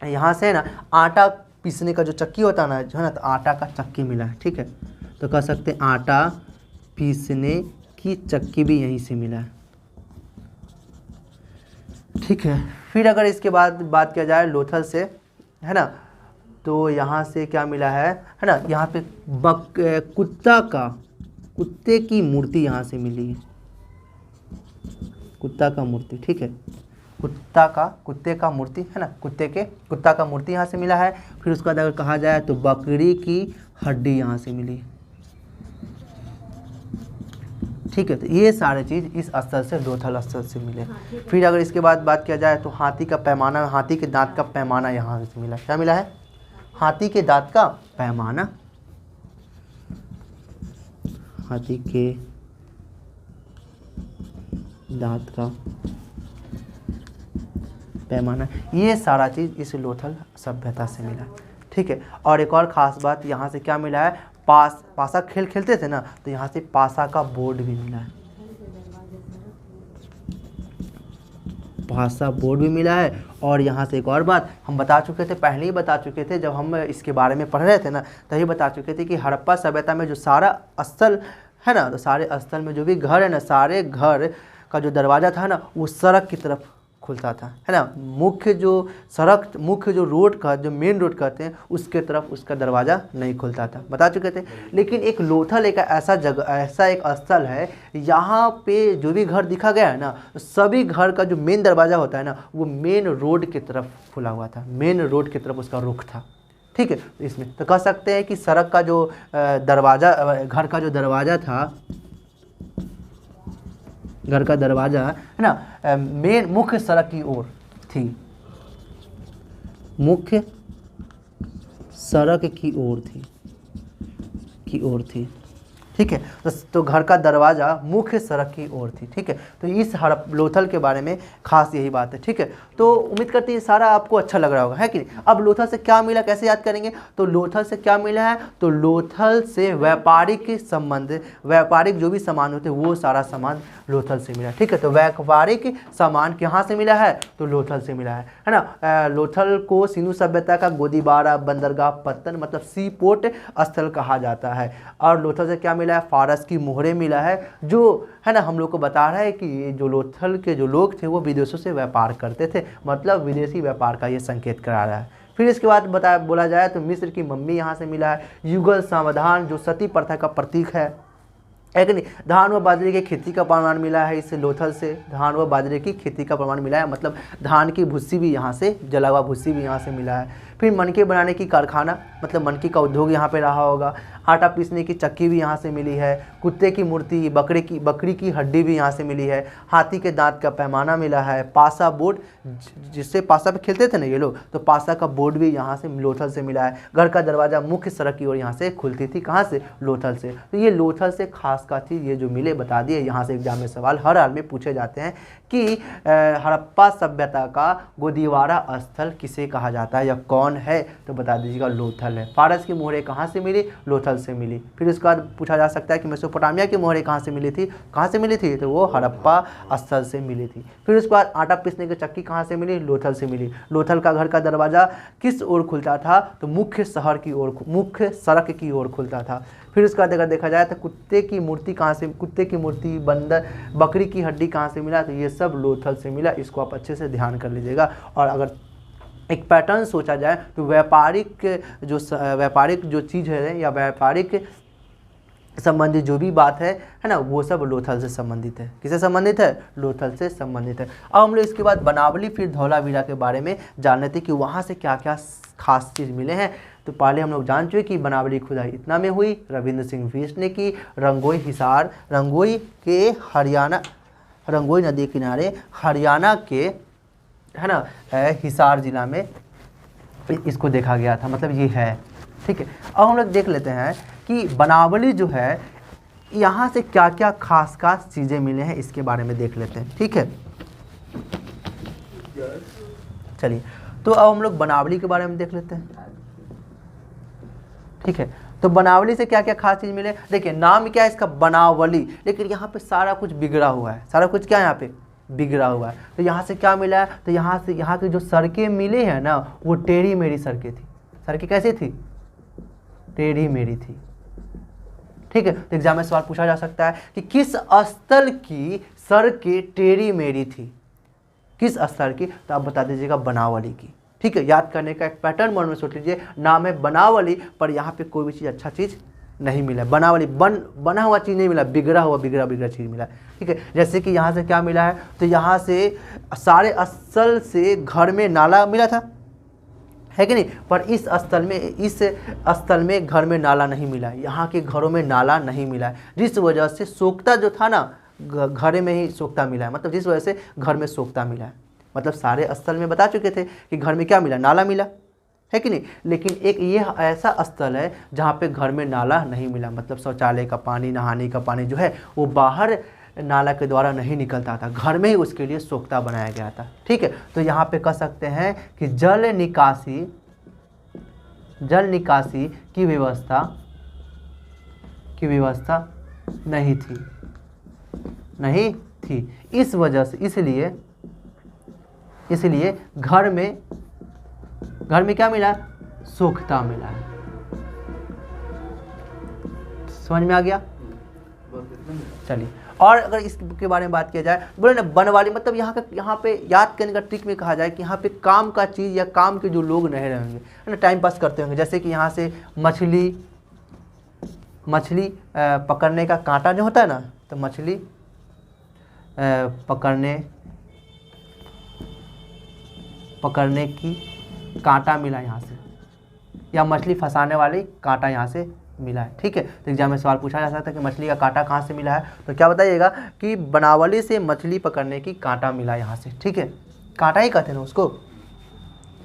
यहाँ से ना आटा पीसने का जो चक्की होता है ना, जो है ना, तो आटा का चक्की मिला है। ठीक है, तो कह सकते हैं आटा पीसने की चक्की भी यहीं से मिला है। ठीक है, फिर अगर इसके बाद बात किया जाए लोथल से, है ना, तो यहाँ से क्या मिला है ना, यहाँ पे कुत्ते की मूर्ति यहाँ से मिली है, कुत्ता का मूर्ति। ठीक है, कुत्ते का मूर्ति, है ना, कुत्ता का मूर्ति यहाँ से मिला है। फिर उसके बाद अगर कहा जाए तो बकरी की हड्डी यहाँ से मिली। ठीक है, तो ये सारे चीज़ इस स्थल से लोथल स्थल से मिले। फिर अगर इसके बाद बात किया जाए तो हाथी का पैमाना, हाथी के दांत का पैमाना यहाँ से मिला। क्या मिला है, हाथी के दांत का पैमाना, हाथी के दांत का पैमाना, ये सारा चीज़ इस लोथल सभ्यता से मिला। ठीक है, और एक और ख़ास बात यहाँ से क्या मिला है, पासा खेल खेलते थे ना, तो यहाँ से पासा का बोर्ड भी मिला है, पासा बोर्ड भी मिला है। और यहाँ से एक और बात हम बता चुके थे, पहले ही बता चुके थे, जब हम इसके बारे में पढ़ रहे थे ना, तभी बता चुके थे कि हड़प्पा सभ्यता में जो सारा स्थल है ना, तो सारे स्थल में जो भी घर है ना, सारे घर का जो दरवाज़ा था ना, वो सड़क की तरफ खुलता था, है ना, मुख्य जो रोड का, जो मेन रोड कहते हैं, उसके तरफ उसका दरवाज़ा नहीं खुलता था, बता चुके थे। लेकिन एक लोथल एक ऐसा एक स्थल है, यहाँ पे जो भी घर दिखा गया है ना, सभी घर का जो मेन दरवाज़ा होता है ना, वो मेन रोड की तरफ खुला हुआ था, मेन रोड की तरफ उसका रुख था। ठीक है, इसमें तो कह सकते हैं कि सड़क का जो दरवाज़ा, घर का जो दरवाज़ा था, घर का दरवाज़ा है ना, मेन मुख्य सड़क की ओर थी, मुख्य सड़क की ओर थी। ठीक है, तो घर का दरवाज़ा मुख्य सड़क की ओर थी। ठीक है, तो इस लोथल के बारे में खास यही बात है। ठीक है, तो उम्मीद करते हैं सारा आपको अच्छा लग रहा होगा, है कि नहीं। अब लोथल से क्या मिला, कैसे याद करेंगे, तो लोथल से क्या मिला है, तो लोथल से व्यापारिक संबंध, व्यापारिक जो भी सामान होते हैं वो सारा सामान लोथल से मिला। ठीक है, तो व्यापारिक सामान कहाँ से मिला है, तो लोथल से मिला है ना। लोथल को सिंधु सभ्यता का गोदीबारा बंदरगाह पत्तन मतलब सी पोर्ट स्थल कहा जाता है। और लोथल से क्या मिला है, फारस की मोहरें मिला है, जो है ना हम लोग को बता रहा है कि ये जो लोथल के जो लोग थे वो विदेशों से व्यापार करते थे, मतलब विदेशी व्यापार का ये संकेत करा रहा है। फिर इसके बाद बोला जाए तो मिस्र की मम्मी यहाँ से मिला है, युगल समाधान जो सती प्रथा का प्रतीक है कि नहीं। धान व बाजरे की खेती का प्रमाण मिला है इस लोथल से, धान व बाजरे की खेती का प्रमाण मिला है, मतलब धान की भुस्सी भी यहाँ से, जला हुआ भुस्सी भी यहाँ से मिला है। फिर मनके बनाने की कारखाना, मतलब मनके का उद्योग यहाँ पे रहा होगा। आटा पीसने की चक्की भी यहाँ से मिली है। कुत्ते की मूर्ति, बकरी की हड्डी भी यहाँ से मिली है। हाथी के दांत का पैमाना मिला है। पासा बोर्ड, जिससे पासा पे खेलते थे ना ये लोग, तो पासा का बोर्ड भी यहाँ से लोथल से मिला है। घर का दरवाज़ा मुख्य सड़क की ओर यहाँ से खुलती थी, कहाँ से, लोथल से। तो ये लोथल से खास का चीज़ ये जो मिले बता दिए। यहाँ से एग्जाम में सवाल हर हाल में पूछे जाते हैं कि हड़प्पा सभ्यता का गोदीबारा स्थल किसे कहा जाता है या कौन है, तो बता दीजिएगा लोथल है। फारस की मोहरें कहाँ से मिली, लोथल से मिली। फिर उसके बाद पूछा जा सकता है कि मेसोपोटामिया की मोहरें कहाँ से मिली थी, तो वो हड़प्पा स्थल से मिली थी। फिर उसके बाद आटा पीसने की चक्की कहाँ से मिली, लोथल से मिली। लोथल का घर का दरवाज़ा किस ओर खुलता था, तो मुख्य सड़क की ओर खुलता था। फिर उसके बाद अगर देखा जाए तो कुत्ते की मूर्ति कहाँ से, बंदर, बकरी की हड्डी कहाँ से मिला, तो ये सब लोथल से मिला। इसको आप अच्छे से ध्यान कर लीजिएगा। और अगर एक पैटर्न सोचा जाए तो व्यापारिक जो चीज़ है या व्यापारिक संबंधित जो भी बात है ना, वो सब लोथल से संबंधित है। किससे संबंधित है? लोथल से संबंधित है। अब हम लोग इसके बाद बनावली फिर धौलावीरा के बारे में जान लेते कि वहाँ से क्या क्या खास चीज़ मिले हैं। तो पहले हम लोग जान चुके कि बनावली खुदाई इतना में हुई, रविंद्र सिंह बिष्ट ने की। रंगोई हिसार, रंगोई के हरियाणा, रंगोई नदी किनारे हरियाणा के है ना हिसार जिला में इसको देखा गया था, मतलब ये है। ठीक है, अब हम लोग देख लेते हैं कि बनावली जो है यहाँ से क्या क्या खास खास चीज़ें मिले हैं, इसके बारे में देख लेते हैं। ठीक है, चलिए तो अब हम लोग बनावली के बारे में देख लेते हैं। ठीक है, तो बनावली से क्या क्या खास चीज़ मिले। देखिए नाम क्या है इसका? बनावली, लेकिन यहाँ पे सारा कुछ बिगड़ा हुआ है। सारा कुछ क्या है यहाँ पे? बिगड़ा हुआ है। तो यहाँ से क्या मिला है? तो यहाँ से यहाँ की जो सड़कें मिली हैं ना, वो टेढ़ी मेढ़ी सड़कें थी। सड़कें कैसी थी? टेढ़ी मेढ़ी थी। ठीक है, तो एग्जाम में सवाल पूछा जा सकता है कि किस स्थल की सड़कें टेढ़ी मेढ़ी थी? किस स्थल की? तो आप बता दीजिएगा बनावली की। ठीक है, याद करने का एक पैटर्न मन में सोच लीजिए। नाम है बनावली, पर यहाँ पे कोई भी चीज़ अच्छा चीज़ नहीं मिला। बनावली बना हुआ चीज़ नहीं मिला, बिगड़ा हुआ बिगड़ा चीज़ मिला। ठीक है, जैसे कि यहाँ से क्या मिला है? तो यहाँ से सारे स्थल से घर में नाला मिला था, है कि नहीं? पर इस स्थल में घर में नाला नहीं मिला है। यहाँ के घरों में नाला नहीं मिला है, जिस वजह से सोख्ता जो था ना, घर में ही सोख्ता मिला है। मतलब जिस वजह से घर में सोख्ता मिला है। मतलब सारे स्थल में बता चुके थे कि घर में क्या मिला? नाला मिला, है कि नहीं? लेकिन एक ये ऐसा स्थल है जहाँ पे घर में नाला नहीं मिला। मतलब शौचालय का पानी, नहाने का पानी जो है वो बाहर नाला के द्वारा नहीं निकलता था, घर में ही उसके लिए सोख्ता बनाया गया था। ठीक है, तो यहाँ पे कह सकते हैं कि जल निकासी की व्यवस्था नहीं थी। इस वजह से इसलिए घर में क्या मिला? सोख्ता मिला है। समझ में आ गया? चलिए, और अगर इसके बारे में बात किया जाए, बोले ना बनवाली, मतलब यहाँ पे याद करने का ट्रिक में कहा जाए कि यहाँ पे काम का चीज़ या काम के जो लोग नहीं रहेंगे, है ना, टाइम पास करते होंगे। जैसे कि यहाँ से मछली पकड़ने का कांटा जो होता है ना, तो मछली पकड़ने की कांटा मिला यहाँ से, या मछली फंसाने वाली कांटा यहाँ से मिला है। ठीक है, तो एग्जाम में सवाल पूछा जा सकता है कि मछली का कांटा कहाँ से मिला है? तो क्या बताइएगा कि बनावली से मछली पकड़ने की कांटा मिला यहाँ से। ठीक है, कांटा ही कहते हैं ना उसको,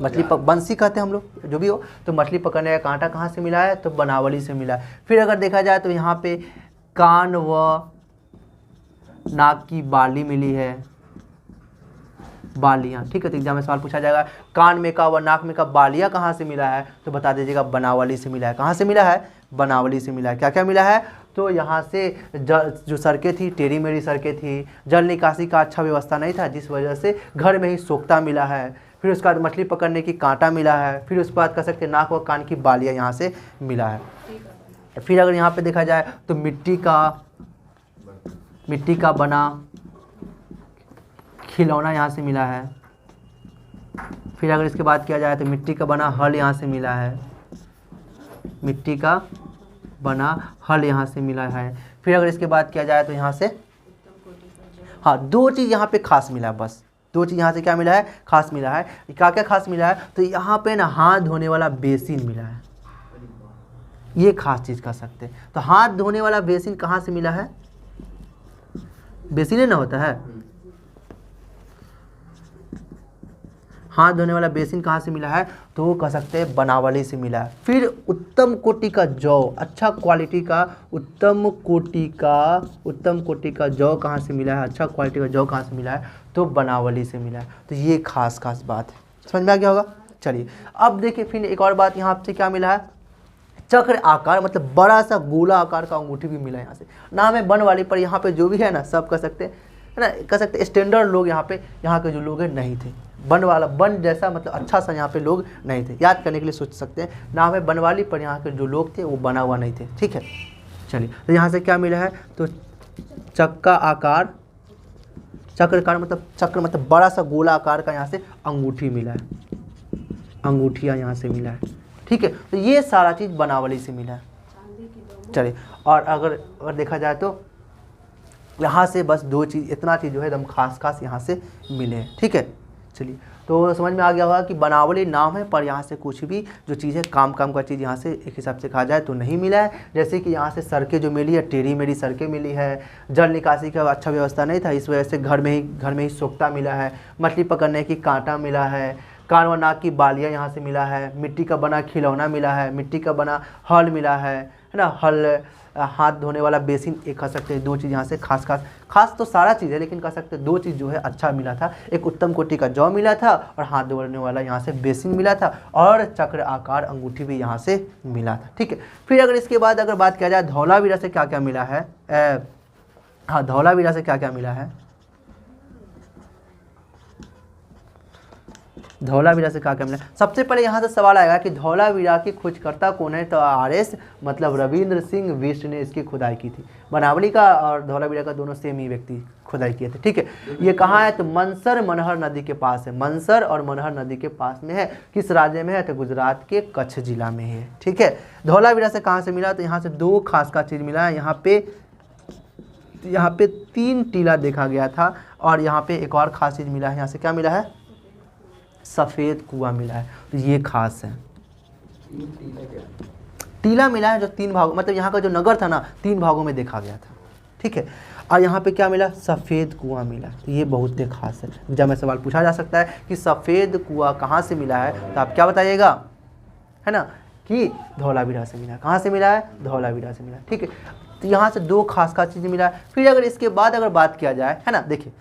मछली बंसी कहते हैं हम लोग, जो भी हो। तो मछली पकड़ने का कांटा कहाँ से मिला है? तो बनावली से मिला है। फिर अगर देखा जाए तो यहाँ पे कान व नाक की बाली मिली है, बालियाँ। ठीक है, तो एग्जाम में सवाल पूछा जाएगा कान में का व नाक में का बालियाँ कहाँ से मिला है? तो बता दीजिएगा बनावली से मिला है। कहाँ से मिला है? बनावली से मिला है। क्या क्या मिला है? तो यहाँ से जो सड़कें थी, टेढ़ी मेढ़ी सड़कें थी, जल निकासी का अच्छा व्यवस्था नहीं था, जिस वजह से घर में ही सोख्ता मिला है। फिर उसके बाद मछली पकड़ने की कांटा मिला है। फिर उसके बाद कह सकते हैं नाक व कान की बालियाँ यहाँ से मिला है। फिर अगर यहाँ पे देखा जाए तो मिट्टी का बना खिलौना यहाँ से मिला है। फिर अगर इसके बात किया जाए तो मिट्टी का बना हल यहाँ से मिला है, मिट्टी का बना हल यहाँ से मिला है। फिर अगर इसके बात किया जाए तो यहाँ से दो चीज़ यहाँ पे खास मिला है, बस दो चीज़ यहाँ से क्या मिला है? खास मिला है। क्या क्या खास मिला है? तो यहाँ पे ना हाथ धोने वाला बेसिन मिला है, ये खास चीज़ कह सकते हैं। तो हाथ धोने वाला बेसिन कहाँ से मिला है? बेसिन ना होता है, हाथ धोने वाला बेसिन कहाँ से मिला है? तो वो कह सकते हैं बनावली से मिला है। फिर उत्तम कोटि का जौ, अच्छा क्वालिटी का उत्तम कोटि का जौ कहाँ से मिला है? अच्छा क्वालिटी का जौ कहाँ से मिला है? तो बनावली से मिला है। तो ये खास बात है, समझ में आ गया होगा। चलिए अब देखिए फिर एक और बात यहाँ से क्या मिला है? चक्र आकार, मतलब बड़ा सा गोला आकार का अंगूठी भी मिला है यहाँ से। नाम है बनवाली, पर यहाँ पे जो भी है ना सब कह सकते हैं, है ना, कह सकते हैं स्टैंडर्ड लोग यहाँ के जो लोग हैं नहीं थे। बन जैसा मतलब अच्छा सा यहाँ पे लोग नहीं थे। याद करने के लिए सोच सकते हैं, नाम है बनवाली, पर यहाँ के जो लोग थे वो बना हुआ नहीं थे। ठीक है, चलिए तो यहाँ से क्या मिला है? तो चक्र आकार मतलब बड़ा सा गोला आकार का यहाँ से अंगूठी मिला है, अंगूठियाँ यहाँ से मिला है। ठीक है, तो ये सारा चीज़ बनावली से मिला है। चलिए, और अगर देखा जाए तो यहाँ से बस 2 चीज़, इतना चीज़ जो है एकदम खास खास यहाँ से मिले हैं। ठीक है, चलिए, तो समझ में आ गया होगा कि बनावली नाम है, पर यहाँ से कुछ भी जो चीज़ है काम का चीज़ यहाँ से एक हिसाब से कहा जाए तो नहीं मिला है। जैसे कि यहाँ से सड़कें जो मिली है, टेढ़ी मेढ़ी सड़कें मिली है, जल निकासी का अच्छा व्यवस्था नहीं था, इस वजह से घर में ही सोख्ता मिला है, मछली पकड़ने की कांटा मिला है, कान व नाक की बालियाँ यहाँ से मिला है, मिट्टी का बना खिलौना मिला है, मिट्टी का बना हल मिला है ना, हल, हाथ धोने वाला बेसिन, एक कह सकते हैं 2 चीज़ यहाँ से खास तो सारा चीज़ है, लेकिन कह सकते हैं 2 चीज़ जो है अच्छा मिला था। एक उत्तम कोटि का जौ मिला था और हाथ धोने वाला यहाँ से बेसिन मिला था, और चक्र आकार अंगूठी भी यहाँ से मिला था। ठीक है, फिर अगर इसके बाद अगर बात किया जाए धौलावीरा से क्या क्या मिला है, हाँ, धौलावीरा से क्या क्या मिला है, धौलावीरा से क्या क्या मिला। सबसे पहले यहाँ से सवाल आएगा कि धौलावीरा की खोजकर्ता कौन है, तो RS मतलब रविंद्र सिंह बिष्ट ने इसकी खुदाई की थी। बनावली का और धौलावीरा का दोनों सेम ही व्यक्ति खुदाई किए थे। ठीक है, ये कहाँ है, तो मनसर मनहर नदी के पास है, मनसर और मनहर नदी के पास में है। किस राज्य में है, तो गुजरात के कच्छ जिला में है। ठीक है, धौलावीरा से कहाँ से मिला, तो यहाँ से 2 खास का चीज़ मिला है। यहाँ पे 3 टीला देखा गया था, और यहाँ पे एक और खास चीज़ मिला है, यहाँ से क्या मिला है, सफ़ेद कुआं मिला है। तो ये खास है, टीला मिला है जो 3 भागों, मतलब यहाँ का जो नगर था ना 3 भागों में देखा गया था। ठीक है, और यहाँ पे क्या मिला, सफ़ेद कुआं मिला। तो ये बहुत ही खास है। जब मैं सवाल पूछा जा सकता है कि सफ़ेद कुआं कहाँ से मिला है, तो आप क्या बताइएगा, है ना, कि धौलावीरा से मिला। कहाँ से मिला है, धौलावीरा से मिला। ठीक है, तो यहाँ से 2 खास चीज़ें मिला है। फिर अगर इसके बाद अगर बात किया जाए, है ना, देखिए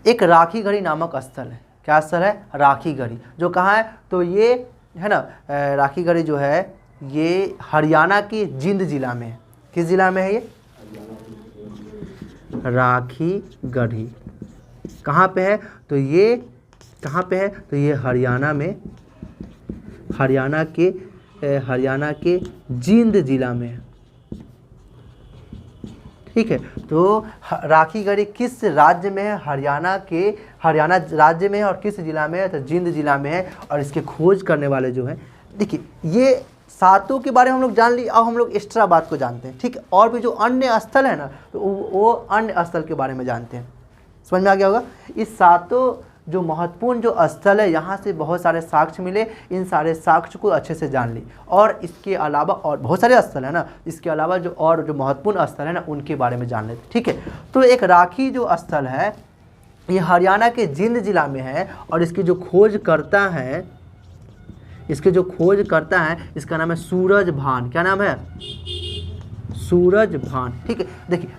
एक राखीगढ़ी नामक स्थल है। क्या स्थल है, राखीगढ़ी, जो कहाँ है, तो ये है ना, राखीगढ़ी जो है ये हरियाणा के जिंद जिला में है। किस जिला में है ये, राखीगढ़ी कहाँ पे है, तो ये कहाँ पे है, तो ये हरियाणा में, हरियाणा के जिंद जिला में है। ठीक है, तो राखीगढ़ी किस राज्य में है, हरियाणा राज्य में है, और किस जिला में है, तो जिंद जिला में है। और इसके खोज करने वाले जो हैं, देखिए ये 7 के बारे में हम लोग जान ली। अब हम लोग एक्स्ट्रा बात को जानते हैं। ठीक है, और भी जो अन्य स्थल है ना, तो वो अन्य स्थल के बारे में जानते हैं। समझ में आ गया होगा। इस 7 जो महत्वपूर्ण जो स्थल है, यहाँ से बहुत सारे साक्ष्य मिले। इन सारे साक्ष्य को अच्छे से जान ली, और इसके अलावा और बहुत सारे स्थल है ना, इसके अलावा जो महत्वपूर्ण स्थल है ना, उनके बारे में जान लेते। ठीक है, तो एक राखी जो स्थल है ये हरियाणा के जिंद जिला में है, और इसकी जो खोज करता है, इसका नाम है सूरज भान। क्या नाम है, सूरज भान। ठीक है, देखिए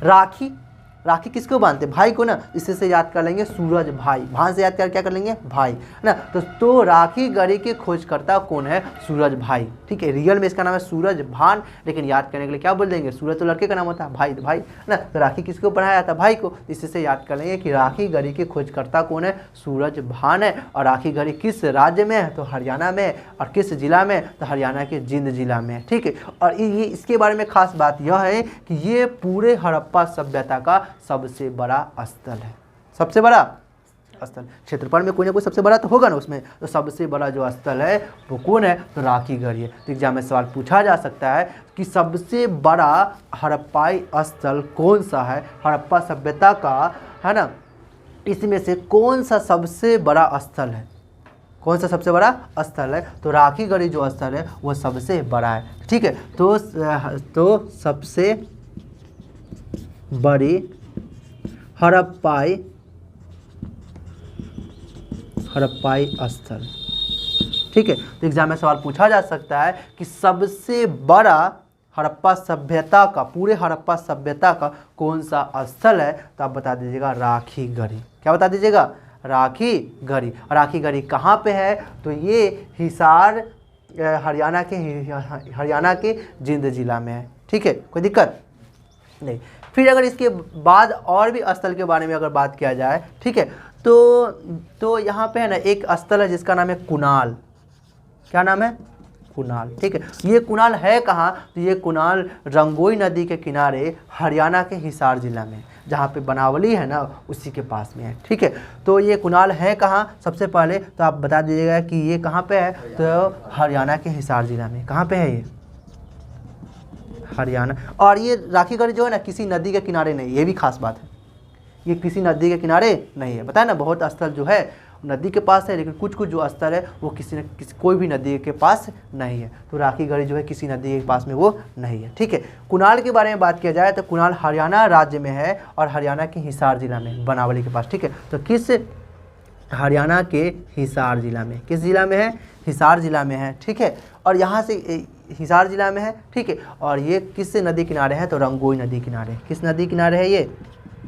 राखी किसको बांधते हैं, भाई को ना, इससे से याद कर लेंगे सूरज भाई, भान से याद कर क्या कर लेंगे, भाई, है ना। तो राखीगढ़ी के खोजकर्ता कौन है, सूरज भाई। ठीक है, रियल में इसका नाम है सूरज भान, लेकिन याद करने के लिए क्या बोल देंगे, सूरज तो लड़के का नाम होता है, भाई तो भाई, है ना। तो राखी किसको पढ़ाया जाता है, भाई को। इससे से याद कर लेंगे कि राखीगढ़ी के खोजकर्ता कौन है, सूरज भान है। और राखीगढ़ी किस राज्य में है, तो हरियाणा में, और किस जिला में, तो हरियाणा के जिंद जिला में। ठीक है, और ये इसके बारे में खास बात यह है कि ये पूरे हड़प्पा सभ्यता का सबसे बड़ा स्थल है। सबसे बड़ा स्थल, क्षेत्रफल में कोई ना कोई सबसे बड़ा तो होगा ना उसमें, तो सबसे बड़ा जो स्थल है वो कौन है, तो राखीगढ़ी है। तो एग्जाम में सवाल पूछा जा सकता है कि सबसे बड़ा हड़प्पाई स्थल कौन सा है, हड़प्पा सभ्यता का, है ना, इसमें से कौन सा सबसे बड़ा स्थल है, कौन सा सबसे बड़ा स्थल है, तो राखीगढ़ी जो स्थल है वो सबसे बड़ा है। ठीक है, तो सबसे बड़ी हड़प्पाई स्थल। ठीक है, तो एग्जाम में सवाल पूछा जा सकता है कि सबसे बड़ा हड़प्पा सभ्यता का, पूरे हड़प्पा सभ्यता का कौन सा स्थल है, तो आप बता दीजिएगा राखीगढ़ी। क्या बता दीजिएगा, राखीगढ़ी। और राखीगढ़ी कहाँ पे है, तो ये हिसार हरियाणा के जिंद जिला में है। ठीक है, कोई दिक्कत नहीं। फिर अगर इसके बाद और भी स्थल के बारे में अगर बात किया जाए, ठीक है, तो यहाँ पे है ना एक स्थल है जिसका नाम है कुणाल। क्या नाम है, कुणाल। ठीक है, ये कुणाल है कहाँ, तो ये कुणाल रंगोई नदी के किनारे हरियाणा के हिसार जिला में, जहाँ पे बनावली है ना उसी के पास में है। ठीक है, तो ये कुणाल है कहाँ, सबसे पहले तो आप बता दीजिएगा कि ये कहाँ पे है, तो हरियाणा के हिसार जिला में। कहाँ पे है ये, हरियाणा। और ये राखी गढ़ी जो है ना किसी नदी के किनारे नहीं, ये भी खास बात है, ये किसी नदी के किनारे नहीं है। बताया ना बहुत स्थल जो है नदी के पास है, लेकिन कुछ कुछ जो स्थल है वो किसी न किसी कोई भी नदी के पास नहीं है। तो राखी गढ़ी जो है किसी नदी के पास में वो नहीं है। ठीक है, कुणाल के बारे में बात किया जाए तो कुणाल हरियाणा राज्य में है और हरियाणा के हिसार जिला में, बनावली के पास। ठीक है, तो किस हरियाणा के हिसार जिला में, किस जिला में है? हिसार जिला में है। ठीक है, और यहाँ से हिसार जिला में है। ठीक है, और ये किस नदी किनारे है? तो रंगोई नदी किनारे। किस नदी किनारे है ये?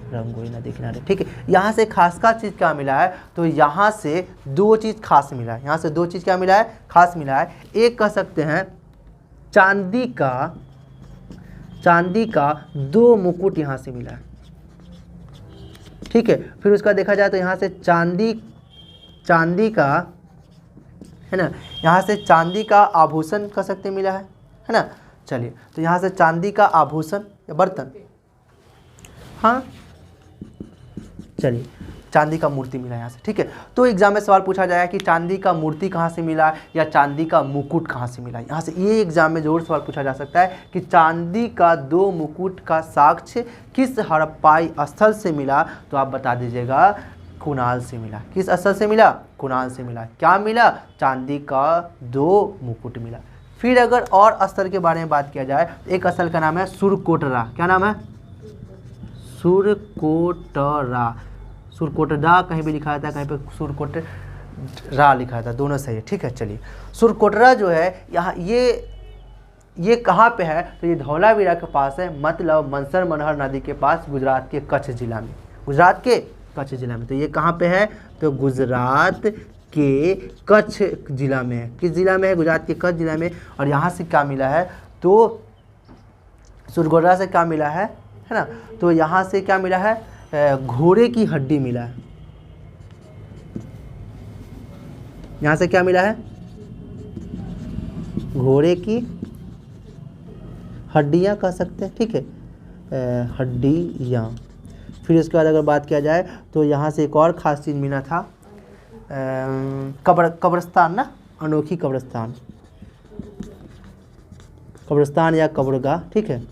रंगोई नदी किनारे। ठीक है, यहाँ से खास का चीज़ क्या मिला है? तो यहाँ से दो चीज़ खास मिला है। यहाँ से दो चीज़ क्या मिला है? खास मिला है। एक कह सकते हैं चांदी का 2 मुकुट यहाँ से मिला है। ठीक है, फिर उसका देखा जाए तो यहाँ से चांदी का है ना, यहाँ से चांदी का आभूषण कह सकते मिला है ना। चलिए, तो यहाँ से चांदी का आभूषण या बर्तन, हाँ चलिए, चांदी का मूर्ति मिला यहाँ से। ठीक है, तो एग्जाम में सवाल पूछा जाएगा कि चांदी का मूर्ति कहाँ से मिला या चांदी का मुकुट कहाँ से मिला। यहाँ से ये एग्जाम में जरूर सवाल पूछा जा सकता है कि चांदी का 2 मुकुट का साक्ष्य किस हड़प्पाई स्थल से मिला। तो आप बता दीजिएगा कुणाल से मिला। किस स्थल से मिला? कुणाल से मिला। क्या मिला? चांदी का 2 मुकुट मिला। फिर अगर और स्थल के बारे में बात किया जाए तो एक स्थल का नाम है सुरकोटरा। क्या नाम है? सुरकोटरा। सुरकोटरा कहीं भी लिखा था, कहीं पे सुरकोटरा लिखा था, दोनों सही है। ठीक है, चलिए, सुरकोटरा जो है यहाँ ये कहाँ पे है? तो ये धौलावीरा के पास है, मतलब मनसर मनहर नदी के पास, गुजरात के कच्छ जिला में। गुजरात के कच्छ जिला में। तो ये कहाँ पे है? तो गुजरात के कच्छ जिला में है। किस जिला में है? गुजरात के कच्छ जिला में। और यहाँ से क्या मिला है? तो सुरकोटरा से क्या मिला है ना, तो यहाँ से क्या मिला है? घोड़े की हड्डी मिला है। यहाँ से क्या मिला है? घोड़े की हड्डियाँ कह सकते हैं। ठीक है, हड्डियाँ। फिर उसके बाद अगर बात किया जाए तो यहाँ से एक और ख़ास चीज़ मिला था, कब्रस्तान ना, अनोखी कब्रस्तान या कब्रगाह। ठीक है,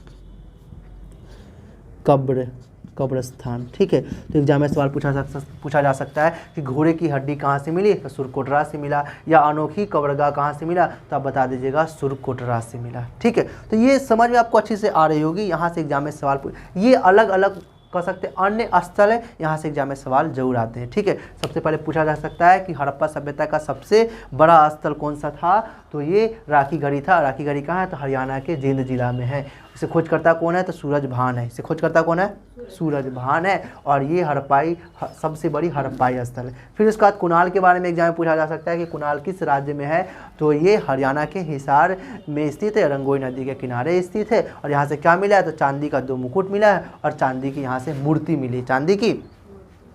कब्रस्तान। ठीक है, तो एग्जाम में सवाल पूछा जा सकता है कि घोड़े की हड्डी कहाँ से मिली? तो सुरकोटरा से मिला। या अनोखी कब्रगाह कहाँ से मिला? तो आप बता दीजिएगा सुरकोटरा से मिला। ठीक है, तो ये समझ में आपको अच्छी से आ रही होगी। यहाँ से एग्जाम में सवाल ये अलग अलग कह सकते हैं अन्य स्थल है, यहाँ से एग्जाम में सवाल जरूर आते हैं। ठीक है, सबसे पहले पूछा जा सकता है कि हड़प्पा सभ्यता का सबसे बड़ा स्थल कौन सा था? तो ये राखी गढ़ी था। राखी गढ़ी कहाँ है? तो हरियाणा के जींद जिला में है। इसे खोजकर्ता कौन है? तो सूरज भान है। इसे खोजकर्ता कौन है? सूरज भान है। और ये हड़प्पाई सबसे बड़ी हड़प्पाई स्थल है। फिर उसके बाद कुणाल के बारे में एग्जाम में पूछा जा सकता है कि कुणाल किस राज्य में है? तो ये हरियाणा के हिसार में स्थित है, रंगोई नदी के किनारे स्थित है। और यहाँ से क्या मिला है? तो चांदी का 2 मुकुट मिला है और चांदी की यहाँ से मूर्ति मिली, चांदी की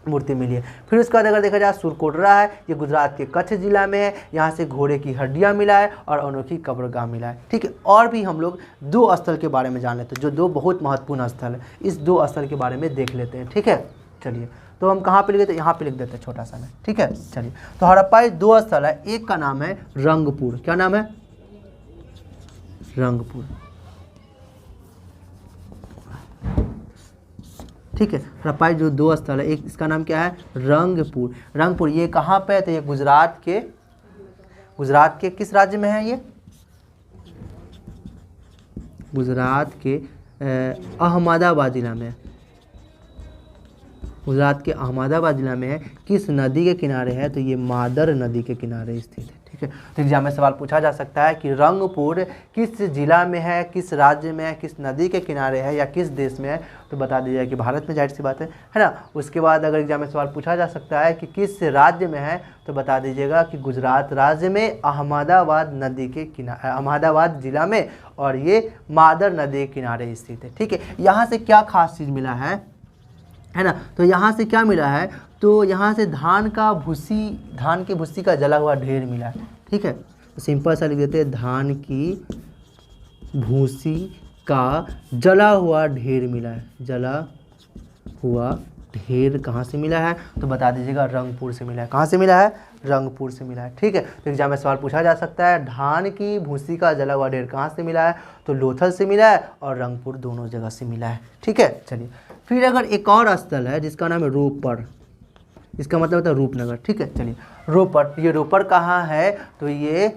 मूर्ति मिली है। फिर उसके बाद अगर देखा जाए सुरकोटरा है, ये गुजरात के कच्छ जिला में है। यहाँ से घोड़े की हड्डियाँ मिला है और अनोखी कब्रगाह मिला है। ठीक है, और भी हम लोग 2 स्थल के बारे में जान लेते हैं, जो 2 बहुत महत्वपूर्ण स्थल है। इस 2 स्थल के बारे में देख लेते हैं। ठीक है, चलिए, तो हम कहाँ पे लिख देते हैं? यहाँ पे लिख देते हैं छोटा सा में। ठीक है, चलिए, तो हड़प्पाई 2 स्थल है। एक का नाम है रंगपुर। क्या नाम है? रंगपुर। ठीक है, हड़प्पाई जो 2 स्थल है, एक इसका नाम क्या है? रंगपुर। रंगपुर ये कहाँ पे है? तो ये गुजरात के किस राज्य में है? ये गुजरात के अहमदाबाद जिला में है। गुजरात के अहमदाबाद जिला में है। किस नदी के किनारे है? तो ये मादर नदी के किनारे स्थित है। ठीक है, तो एग्जाम में सवाल पूछा जा सकता है कि रंगपुर किस जिला में है, किस राज्य में है, किस नदी के किनारे है या किस देश में है? तो बता दीजिएगा कि भारत में, जाहिर सी बात है ना। उसके बाद अगर एग्जाम में सवाल पूछा जा सकता है कि किस राज्य में है, तो बता दीजिएगा कि गुजरात राज्य में, अहमदाबाद नदी के किनारे, अहमदाबाद जिला में, और ये मादर नदी के किनारे स्थित है। ठीक है, यहाँ से क्या खास चीज़ मिला है ना, तो यहाँ से क्या मिला है? तो यहाँ से धान की भूसी का जला हुआ ढेर मिला है। ठीक है, तो सिंपल सा लिख देते हैं, धान की भूसी का जला हुआ ढेर मिला है, जला हुआ ढेर कहाँ से मिला है, तो बता दीजिएगा रंगपुर से मिला है। कहाँ से मिला है, रंगपुर से मिला है। ठीक है, तो एग्जाम में सवाल पूछा जा सकता है धान की भूसी का जला हुआ ढेर कहाँ से मिला है, तो लोथल से मिला है और रंगपुर, दोनों जगह से मिला है। ठीक है, चलिए फिर अगर एक और स्थल है जिसका नाम है रोपड़, इसका मतलब होता है रूपनगर। ठीक है, चलिए रोपड़, ये रोपड़ कहाँ है, तो ये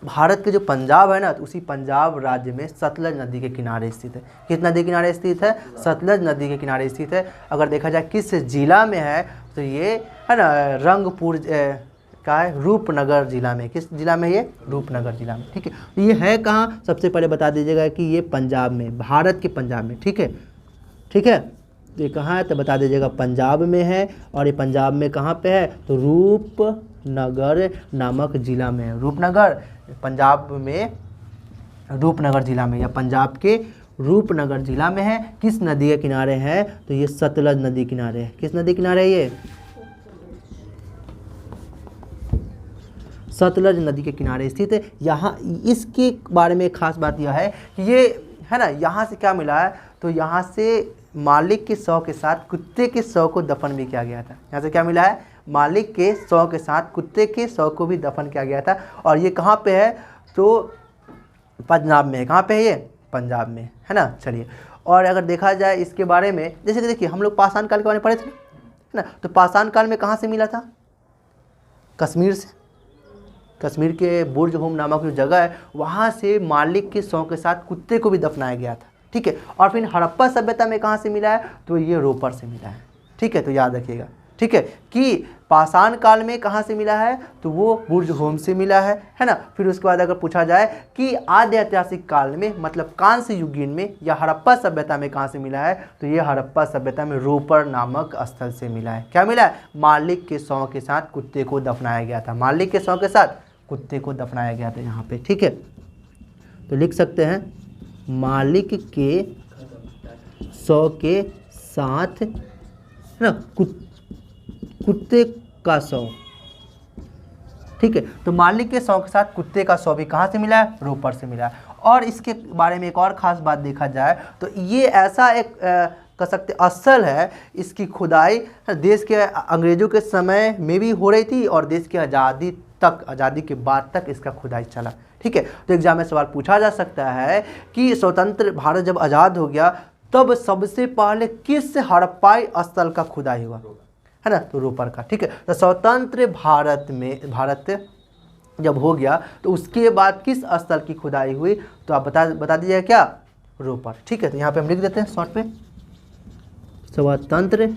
भारत के जो पंजाब है ना, तो उसी पंजाब राज्य में सतलज नदी के किनारे स्थित है। किस नदी के किनारे स्थित है, सतलज नदी के किनारे स्थित है। अगर देखा जाए किस जिला में है, तो ये है ना रंगपुर का है, रूपनगर जिला में। किस जिला में, ये रूपनगर जिला में। ठीक है, तो ये है कहाँ, सबसे पहले बता दीजिएगा कि ये पंजाब में, भारत के पंजाब में। ठीक है, ठीक है, तो ये कहाँ है, तो बता दीजिएगा पंजाब में है। और ये पंजाब में कहाँ पे है, तो रूपनगर नामक जिला में है। रूपनगर पंजाब में, रूपनगर जिला में, या पंजाब के रूपनगर जिला में है। किस नदी के किनारे है, तो ये सतलज नदी किनारे है। किस नदी किनारे है, ये सतलज नदी के किनारे स्थित है। यहाँ इसके बारे में खास बात यह है कि ये है ना, यहाँ से क्या मिला है, तो यहाँ से मालिक के शव के साथ कुत्ते के शव को दफन भी किया गया था। यहाँ से क्या मिला है, मालिक के शव के साथ कुत्ते के शव को भी दफन किया गया था। और ये कहाँ पे है, तो पंजाब में है। कहाँ पे है ये, पंजाब में, है ना। चलिए, और अगर देखा जाए इसके बारे में, जैसे कि देखिए हम लोग पाषाण काल के बारे में पढ़े थे ना, तो पाषाण काल में कहाँ से मिला था, कश्मीर से। कश्मीर के बुर्ज होम नामक जो जगह है, वहाँ से मालिक के शव के साथ कुत्ते को भी दफनाया गया था। ठीक है, और फिर हड़प्पा सभ्यता में कहाँ से मिला है, तो ये रोपड़ से मिला है। ठीक है, तो याद रखिएगा। ठीक है, कि पाषाण काल में कहाँ से मिला है, तो वो बुर्ज होम से मिला है ना। फिर उसके बाद अगर पूछा जाए कि आद्य ऐतिहासिक काल में, मतलब कांस्य युगीन में या हड़प्पा सभ्यता में कहाँ से मिला है, तो ये हड़प्पा सभ्यता में रोपड़ नामक स्थल से मिला है। क्या मिला है, मालिक के शव के साथ कुत्ते को दफनाया गया था। मालिक के शव के साथ कुत्ते को दफनाया गया था यहाँ पे। ठीक है, तो लिख सकते हैं मालिक के शव के साथ ना कुत्ते का शव। ठीक है, तो मालिक के शव के साथ कुत्ते का शव भी कहाँ से मिला है, रोपड़ से मिला है। और इसके बारे में एक और ख़ास बात देखा जाए तो ये ऐसा एक कह सकते स्थल है, इसकी खुदाई देश के अंग्रेज़ों के समय में भी हो रही थी और देश की आज़ादी के बाद तक इसका खुदाई चला। ठीक है, तो एग्जाम में सवाल पूछा जा सकता है कि स्वतंत्र भारत जब आज़ाद हो गया तब सबसे पहले किस हड़प्पाई स्थल का खुदाई हुआ, है ना, तो रोपड़ का। ठीक है, तो स्वतंत्र भारत जब हो गया तो उसके बाद किस स्थल की खुदाई हुई, तो आप बता दीजिए क्या, रोपड़। ठीक है, तो यहाँ पे हम लिख देते हैं शॉर्ट पे स्वतंत्र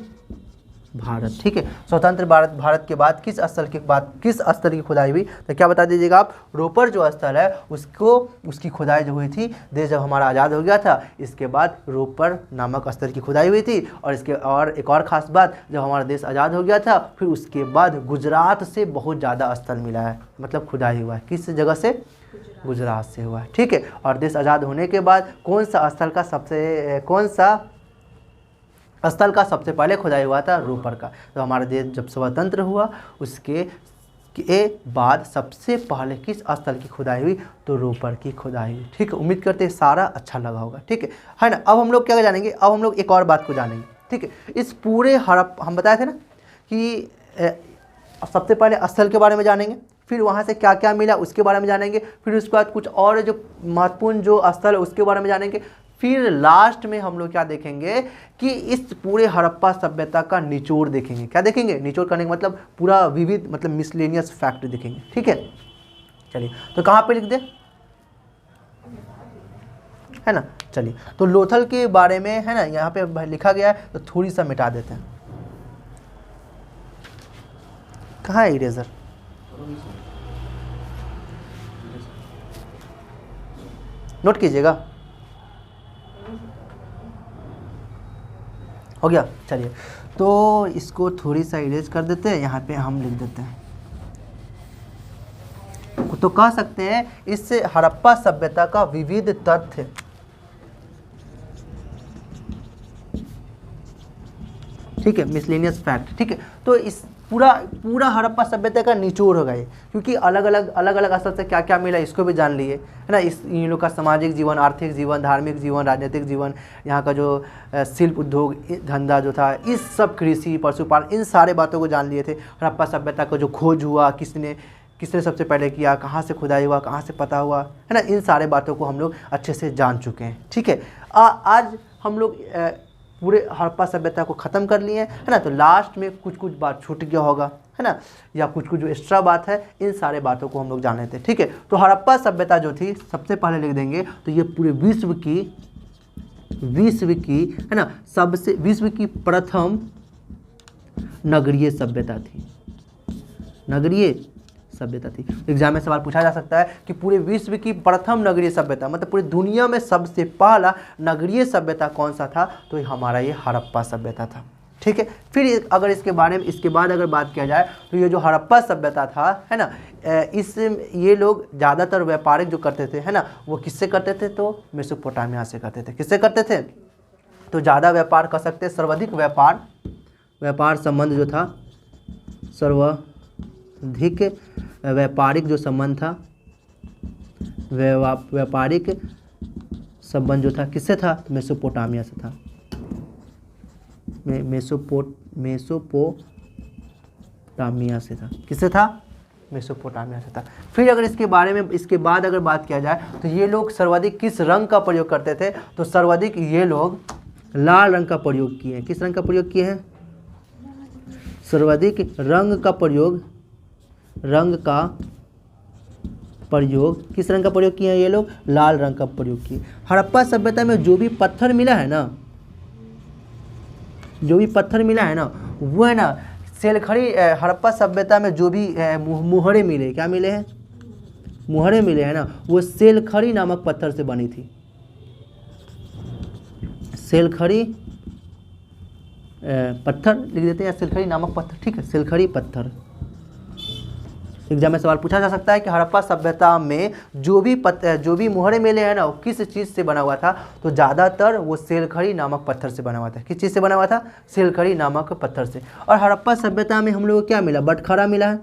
भारत। ठीक है, स्वतंत्र भारत के बाद किस स्थल की खुदाई हुई, तो क्या बता दीजिएगा आप, रोपड़ जो स्थल है उसकी खुदाई जो हुई थी देश जब हमारा आज़ाद हो गया था, इसके बाद रोपड़ नामक स्थल की खुदाई हुई थी। और एक और ख़ास बात, जब हमारा देश आज़ाद हो गया था फिर उसके बाद गुजरात से बहुत ज़्यादा स्थल मिला है, मतलब खुदाई हुआ है। किस जगह से, गुजरात से हुआ है। ठीक है, और देश आज़ाद होने के बाद कौन सा स्थल का सबसे पहले खुदाई हुआ था, रोपड़ का। तो हमारा देश जब स्वतंत्र हुआ उसके बाद सबसे पहले किस स्थल की खुदाई हुई, तो रोपड़ की खुदाई हुई। ठीक है, उम्मीद करते हैं सारा अच्छा लगा होगा। ठीक है ना। अब हम लोग क्या जानेंगे, अब हम लोग एक और बात को जानेंगे। ठीक है, इस पूरे हम बताए थे ना कि सबसे पहले स्थल के बारे में जानेंगे, फिर वहाँ से क्या क्या मिला उसके बारे में जानेंगे, फिर उसके बाद कुछ और जो महत्वपूर्ण जो स्थल है उसके बारे में जानेंगे, फिर लास्ट में हम लोग क्या देखेंगे कि इस पूरे हड़प्पा सभ्यता का निचोड़ देखेंगे। क्या देखेंगे, निचोड़ करने का मतलब पूरा विविध, मतलब मिसलेनियस फैक्ट देखेंगे। ठीक है, चलिए तो कहाँ पे लिख दे, है ना। चलिए, तो लोथल के बारे में है ना यहाँ पे लिखा गया है, तो थोड़ी सा मिटा देते हैं। कहाँ है इरेजर, नोट कीजिएगा, हो गया। चलिए, तो इसको थोड़ी सा इरेज कर देते हैं, यहाँ पे हम लिख देते हैं। तो कह सकते हैं इससे हड़प्पा सभ्यता का विविध तथ्य, ठीक है, मिसलेनियस फैक्ट। ठीक है, तो पूरा पूरा हड़प्पा सभ्यता का निचोड़ होगा ये, क्योंकि अलग अलग स्थल से क्या क्या मिला इसको भी जान लिए, है ना। इस इन लोग का सामाजिक जीवन, आर्थिक जीवन, धार्मिक जीवन, राजनीतिक जीवन, यहाँ का जो शिल्प उद्योग धंधा जो था, इस सब कृषि पशुपालन, इन सारे बातों को जान लिए थे। हड़प्पा सभ्यता का जो खोज हुआ, किसने सबसे पहले किया, कहाँ से खुदाई हुआ, कहाँ से पता हुआ, है ना, इन सारे बातों को हम लोग अच्छे से जान चुके हैं। ठीक है, आज हम लोग पूरे हड़प्पा सभ्यता को ख़त्म कर लिए हैं, है ना। तो लास्ट में कुछ बात छूट गया होगा, है ना, या कुछ जो एक्स्ट्रा बात है, इन सारे बातों को हम लोग जान लेते हैं। ठीक है, तो हड़प्पा सभ्यता जो थी, सबसे पहले लिख देंगे तो ये पूरे विश्व की है ना, सबसे विश्व की प्रथम नगरीय सभ्यता थी। नगरीय सभ्यता थी। एग्जाम में सवाल पूछा जा सकता है कि पूरे विश्व की प्रथम नगरीय सभ्यता, मतलब पूरी दुनिया में सबसे पहला नगरीय सभ्यता कौन सा था, तो ये हमारा ये हड़प्पा सभ्यता था। ठीक है, फिर अगर इसके बाद अगर बात किया जाए तो ये जो हड़प्पा सभ्यता था, है ना, ये लोग ज़्यादातर व्यापारिक जो करते थे, है ना, वो किससे करते थे, तो मेसोपोटामिया से करते थे। किससे करते थे, तो ज़्यादा व्यापार कर सकते, सर्वाधिक व्यापार संबंध जो था, सर्वाधिक व्यापारिक जो संबंध था, व्यापारिक संबंध जो था किससे था, तो मेसोपोटामिया से था। मेसोपोटामिया से था। किससे था, मेसोपोटामिया से था। फिर अगर इसके बाद अगर बात किया जाए तो ये लोग सर्वाधिक किस रंग का प्रयोग करते थे, तो सर्वाधिक ये लोग लाल रंग का प्रयोग किए हैं। किस रंग का प्रयोग किए हैं, सर्वाधिक रंग का प्रयोग किस रंग का प्रयोग किए हैं, ये लोग लाल रंग का प्रयोग किए। हड़प्पा सभ्यता में जो भी पत्थर मिला है ना, वो है ना सेलखड़ी, हड़प्पा सभ्यता में जो भी मुहरे मिले, क्या मिले हैं, मुहरे मिले हैं ना, वो सेलखड़ी नामक पत्थर से बनी थी। सेलखड़ी पत्थर लिख देते हैं, या सेलखड़ी नामक पत्थर। ठीक है, सेलखड़ी पत्थर। एग्जाम में सवाल पूछा जा सकता है कि हड़प्पा सभ्यता में जो भी मुहरे मिले हैं ना, वो किस चीज़ से बना हुआ था, तो ज़्यादातर वो सेलखड़ी नामक पत्थर से बना हुआ था। किस चीज़ से बना हुआ था, सेलखड़ी नामक पत्थर से। और हड़प्पा सभ्यता में हम लोग को क्या मिला, बटखारा मिला है।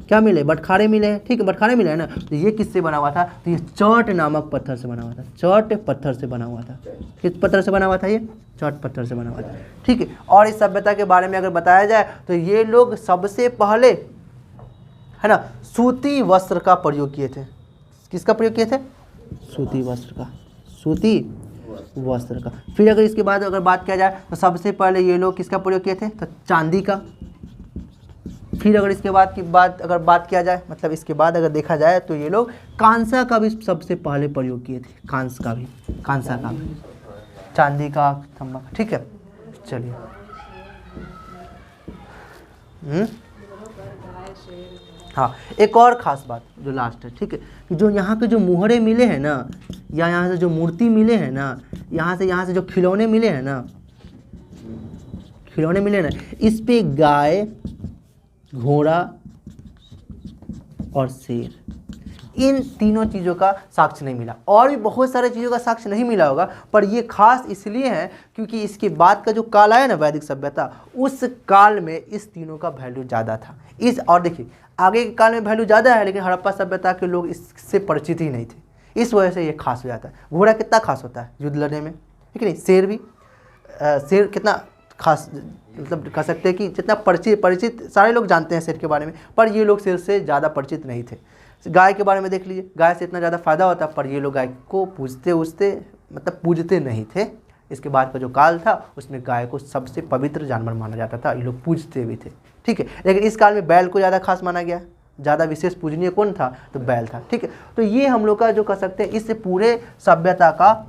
क्या मिले, बटखारे मिले हैं। ठीक है, बटखारे मिले हैं ना, तो ये किससे बना हुआ था, तो ये चट नामक पत्थर से बना हुआ था। चट पत्थर से बना हुआ था। किस पत्थर से बना हुआ था, ये चट पत्थर से बना हुआ था। ठीक है, और इस सभ्यता के बारे में अगर बताया जाए तो ये लोग सबसे पहले, है ना, सूती वस्त्र का प्रयोग किए थे। किसका प्रयोग किए थे, सूती वस्त्र का। फिर अगर इसके बाद अगर बात किया जाए तो सबसे पहले ये लोग किसका प्रयोग किए थे, तो चांदी का। फिर अगर इसके बाद अगर बात किया जाए, मतलब इसके बाद अगर देखा जाए तो ये लोग कांसा का भी सबसे पहले प्रयोग किए थे। कांसा का भी, चांदी का, तांबा का। ठीक है, चलिए हाँ, एक और ख़ास बात जो लास्ट है। ठीक है, कि जो यहाँ के जो मुहरे मिले हैं ना, या यहाँ से जो मूर्ति मिले हैं ना, यहाँ से जो खिलौने मिले हैं ना, इस पे गाय, घोड़ा और शेर, इन तीनों चीज़ों का साक्ष्य नहीं मिला। और भी बहुत सारे चीज़ों का साक्ष्य नहीं मिला होगा, पर ये खास इसलिए है क्योंकि इसके बाद का जो काल आया ना, वैदिक सभ्यता, उस काल में इस तीनों का वैल्यू ज़्यादा था। और देखिए आगे के काल में वैल्यू ज़्यादा है, लेकिन हड़प्पा सभ्यता के लोग इससे परिचित ही नहीं थे, इस वजह से ये खास हो जाता है। घोड़ा कितना खास होता है युद्ध लड़ने में, ठीक है नहीं, शेर भी, शेर कितना खास, मतलब कह सकते हैं कि जितना परिचित सारे लोग जानते हैं शेर के बारे में, पर ये लोग शेर से ज़्यादा परिचित नहीं थे। गाय के बारे में देख लीजिए, गाय से इतना ज़्यादा फायदा होता, पर ये लोग गाय को पूजते नहीं थे। इसके बाद का जो काल था उसमें गाय को सबसे पवित्र जानवर माना जाता था, ये लोग पूजते भी थे। ठीक है, लेकिन इस काल में बैल को ज़्यादा खास माना गया, ज़्यादा विशेष पूजनीय कौन था, तो बैल था। ठीक है, तो ये हम लोग का जो कह सकते हैं इस पूरे सभ्यता का,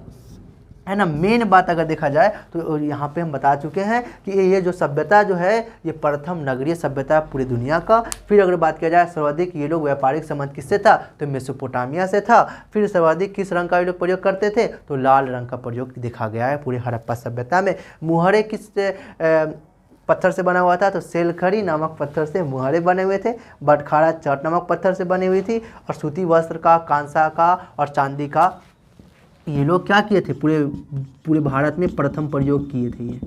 है ना, मेन बात अगर देखा जाए तो यहाँ पे हम बता चुके हैं कि ये जो सभ्यता जो है ये प्रथम नगरीय सभ्यता पूरी दुनिया का। फिर अगर बात किया जाए सर्वाधिक ये लोग व्यापारिक संबंध किससे था, तो मेसोपोटामिया से था। फिर सर्वाधिक किस रंग का ये लोग प्रयोग करते थे, तो लाल रंग का प्रयोग देखा गया है पूरे हड़प्पा सभ्यता में। मुहरे किस पत्थर से बना हुआ था, तो सेलखड़ी नामक पत्थर से मुहरे बने हुए थे। बटखारा चट नामक पत्थर से बनी हुई थी। और सूती वस्त्र का, कांसा का और चांदी का ये लोग क्या किए थे, पूरे भारत में प्रथम प्रयोग किए थे ये।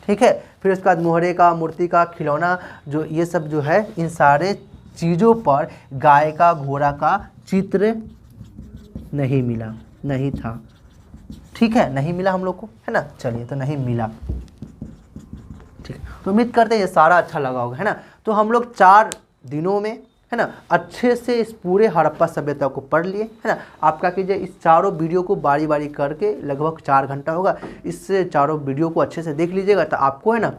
ठीक है। फिर उसके बाद मोहरे का, मूर्ति का, खिलौना, जो ये सब जो है इन सारे चीज़ों पर गाय का, घोड़ा का चित्र नहीं मिला, नहीं था, ठीक है, नहीं मिला हम लोग को, है ना। चलिए, तो नहीं मिला, ठीक है। तो उम्मीद करते हैं ये सारा अच्छा लगा होगा, है ना। तो हम लोग 4 दिनों में, है ना, अच्छे से इस पूरे हड़प्पा सभ्यता को पढ़ लिए, है ना। आप क्या कीजिए, इस चारों वीडियो को बारी बारी करके, लगभग 4 घंटा होगा, इस चारों वीडियो को अच्छे से देख लीजिएगा, तो आपको, है ना,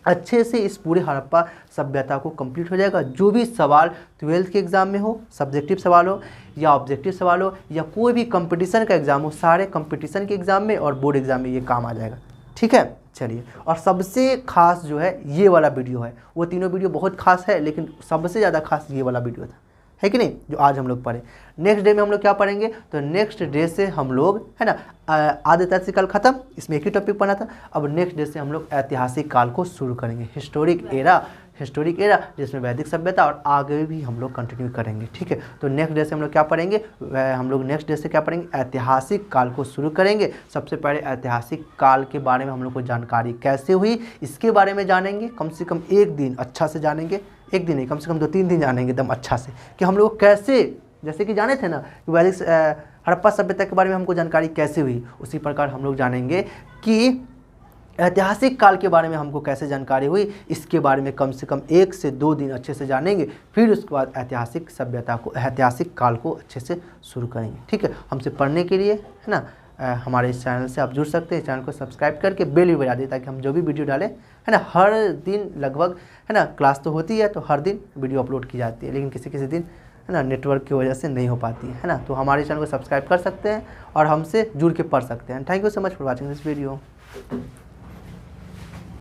अच्छे से इस पूरे हड़प्पा सभ्यता को कंप्लीट हो जाएगा। जो भी सवाल 12th के एग्ज़ाम में हो, सब्जेक्टिव सवाल हो या ऑब्जेक्टिव सवाल हो या कोई भी कंपटीशन का एग्ज़ाम हो, सारे कंपटीशन के एग्ज़ाम में और बोर्ड एग्ज़ाम में ये काम आ जाएगा, ठीक है। चलिए, और सबसे खास जो है ये वाला वीडियो है, वो तीनों वीडियो बहुत खास है, लेकिन सबसे ज़्यादा खास ये वाला वीडियो था, है कि नहीं, जो आज हम लोग पढ़े। नेक्स्ट डे में हम लोग क्या पढ़ेंगे, तो नेक्स्ट डे से हम लोग, है ना, आधे ऐतिहासिक काल खत्म, इसमें एक ही टॉपिक पढ़ा था। अब नेक्स्ट डे से हम लोग ऐतिहासिक काल को शुरू करेंगे, हिस्टोरिक एरा जिसमें वैदिक सभ्यता, और आगे भी हम लोग कंटिन्यू करेंगे, ठीक है। तो नेक्स्ट डे से हम लोग क्या पढ़ेंगे, हम लोग नेक्स्ट डे से क्या पढ़ेंगे, ऐतिहासिक काल को शुरू करेंगे। सबसे पहले ऐतिहासिक काल के बारे में हम लोग को जानकारी कैसे हुई, इसके बारे में जानेंगे। कम से कम एक दिन अच्छा से जानेंगे, एक दिन नहीं, कम से कम 2-3 दिन जानेंगे एकदम अच्छा से, कि हम लोग कैसे, जैसे कि जाने थे ना कि वैदिक हड़प्पा सभ्यता के बारे में हमको जानकारी कैसे हुई, उसी प्रकार हम लोग जानेंगे कि ऐतिहासिक काल के बारे में हमको कैसे जानकारी हुई, इसके बारे में कम से कम 1 से 2 दिन अच्छे से जानेंगे। फिर उसके बाद ऐतिहासिक सभ्यता को, ऐतिहासिक काल को अच्छे से शुरू करेंगे, ठीक है। हमसे पढ़ने के लिए, है ना, हमारे इस चैनल से आप जुड़ सकते हैं। चैनल को सब्सक्राइब करके बेल भी बजा दें, ताकि हम जो भी वीडियो डालें, है ना, हर दिन लगभग, है ना, क्लास तो होती है तो हर दिन वीडियो अपलोड की जाती है, लेकिन किसी किसी दिन, है ना, नेटवर्क की वजह से नहीं हो पाती है ना। तो हमारे चैनल को सब्सक्राइब कर सकते हैं और हमसे जुड़ के पढ़ सकते हैं। Thank you so much for watching this video.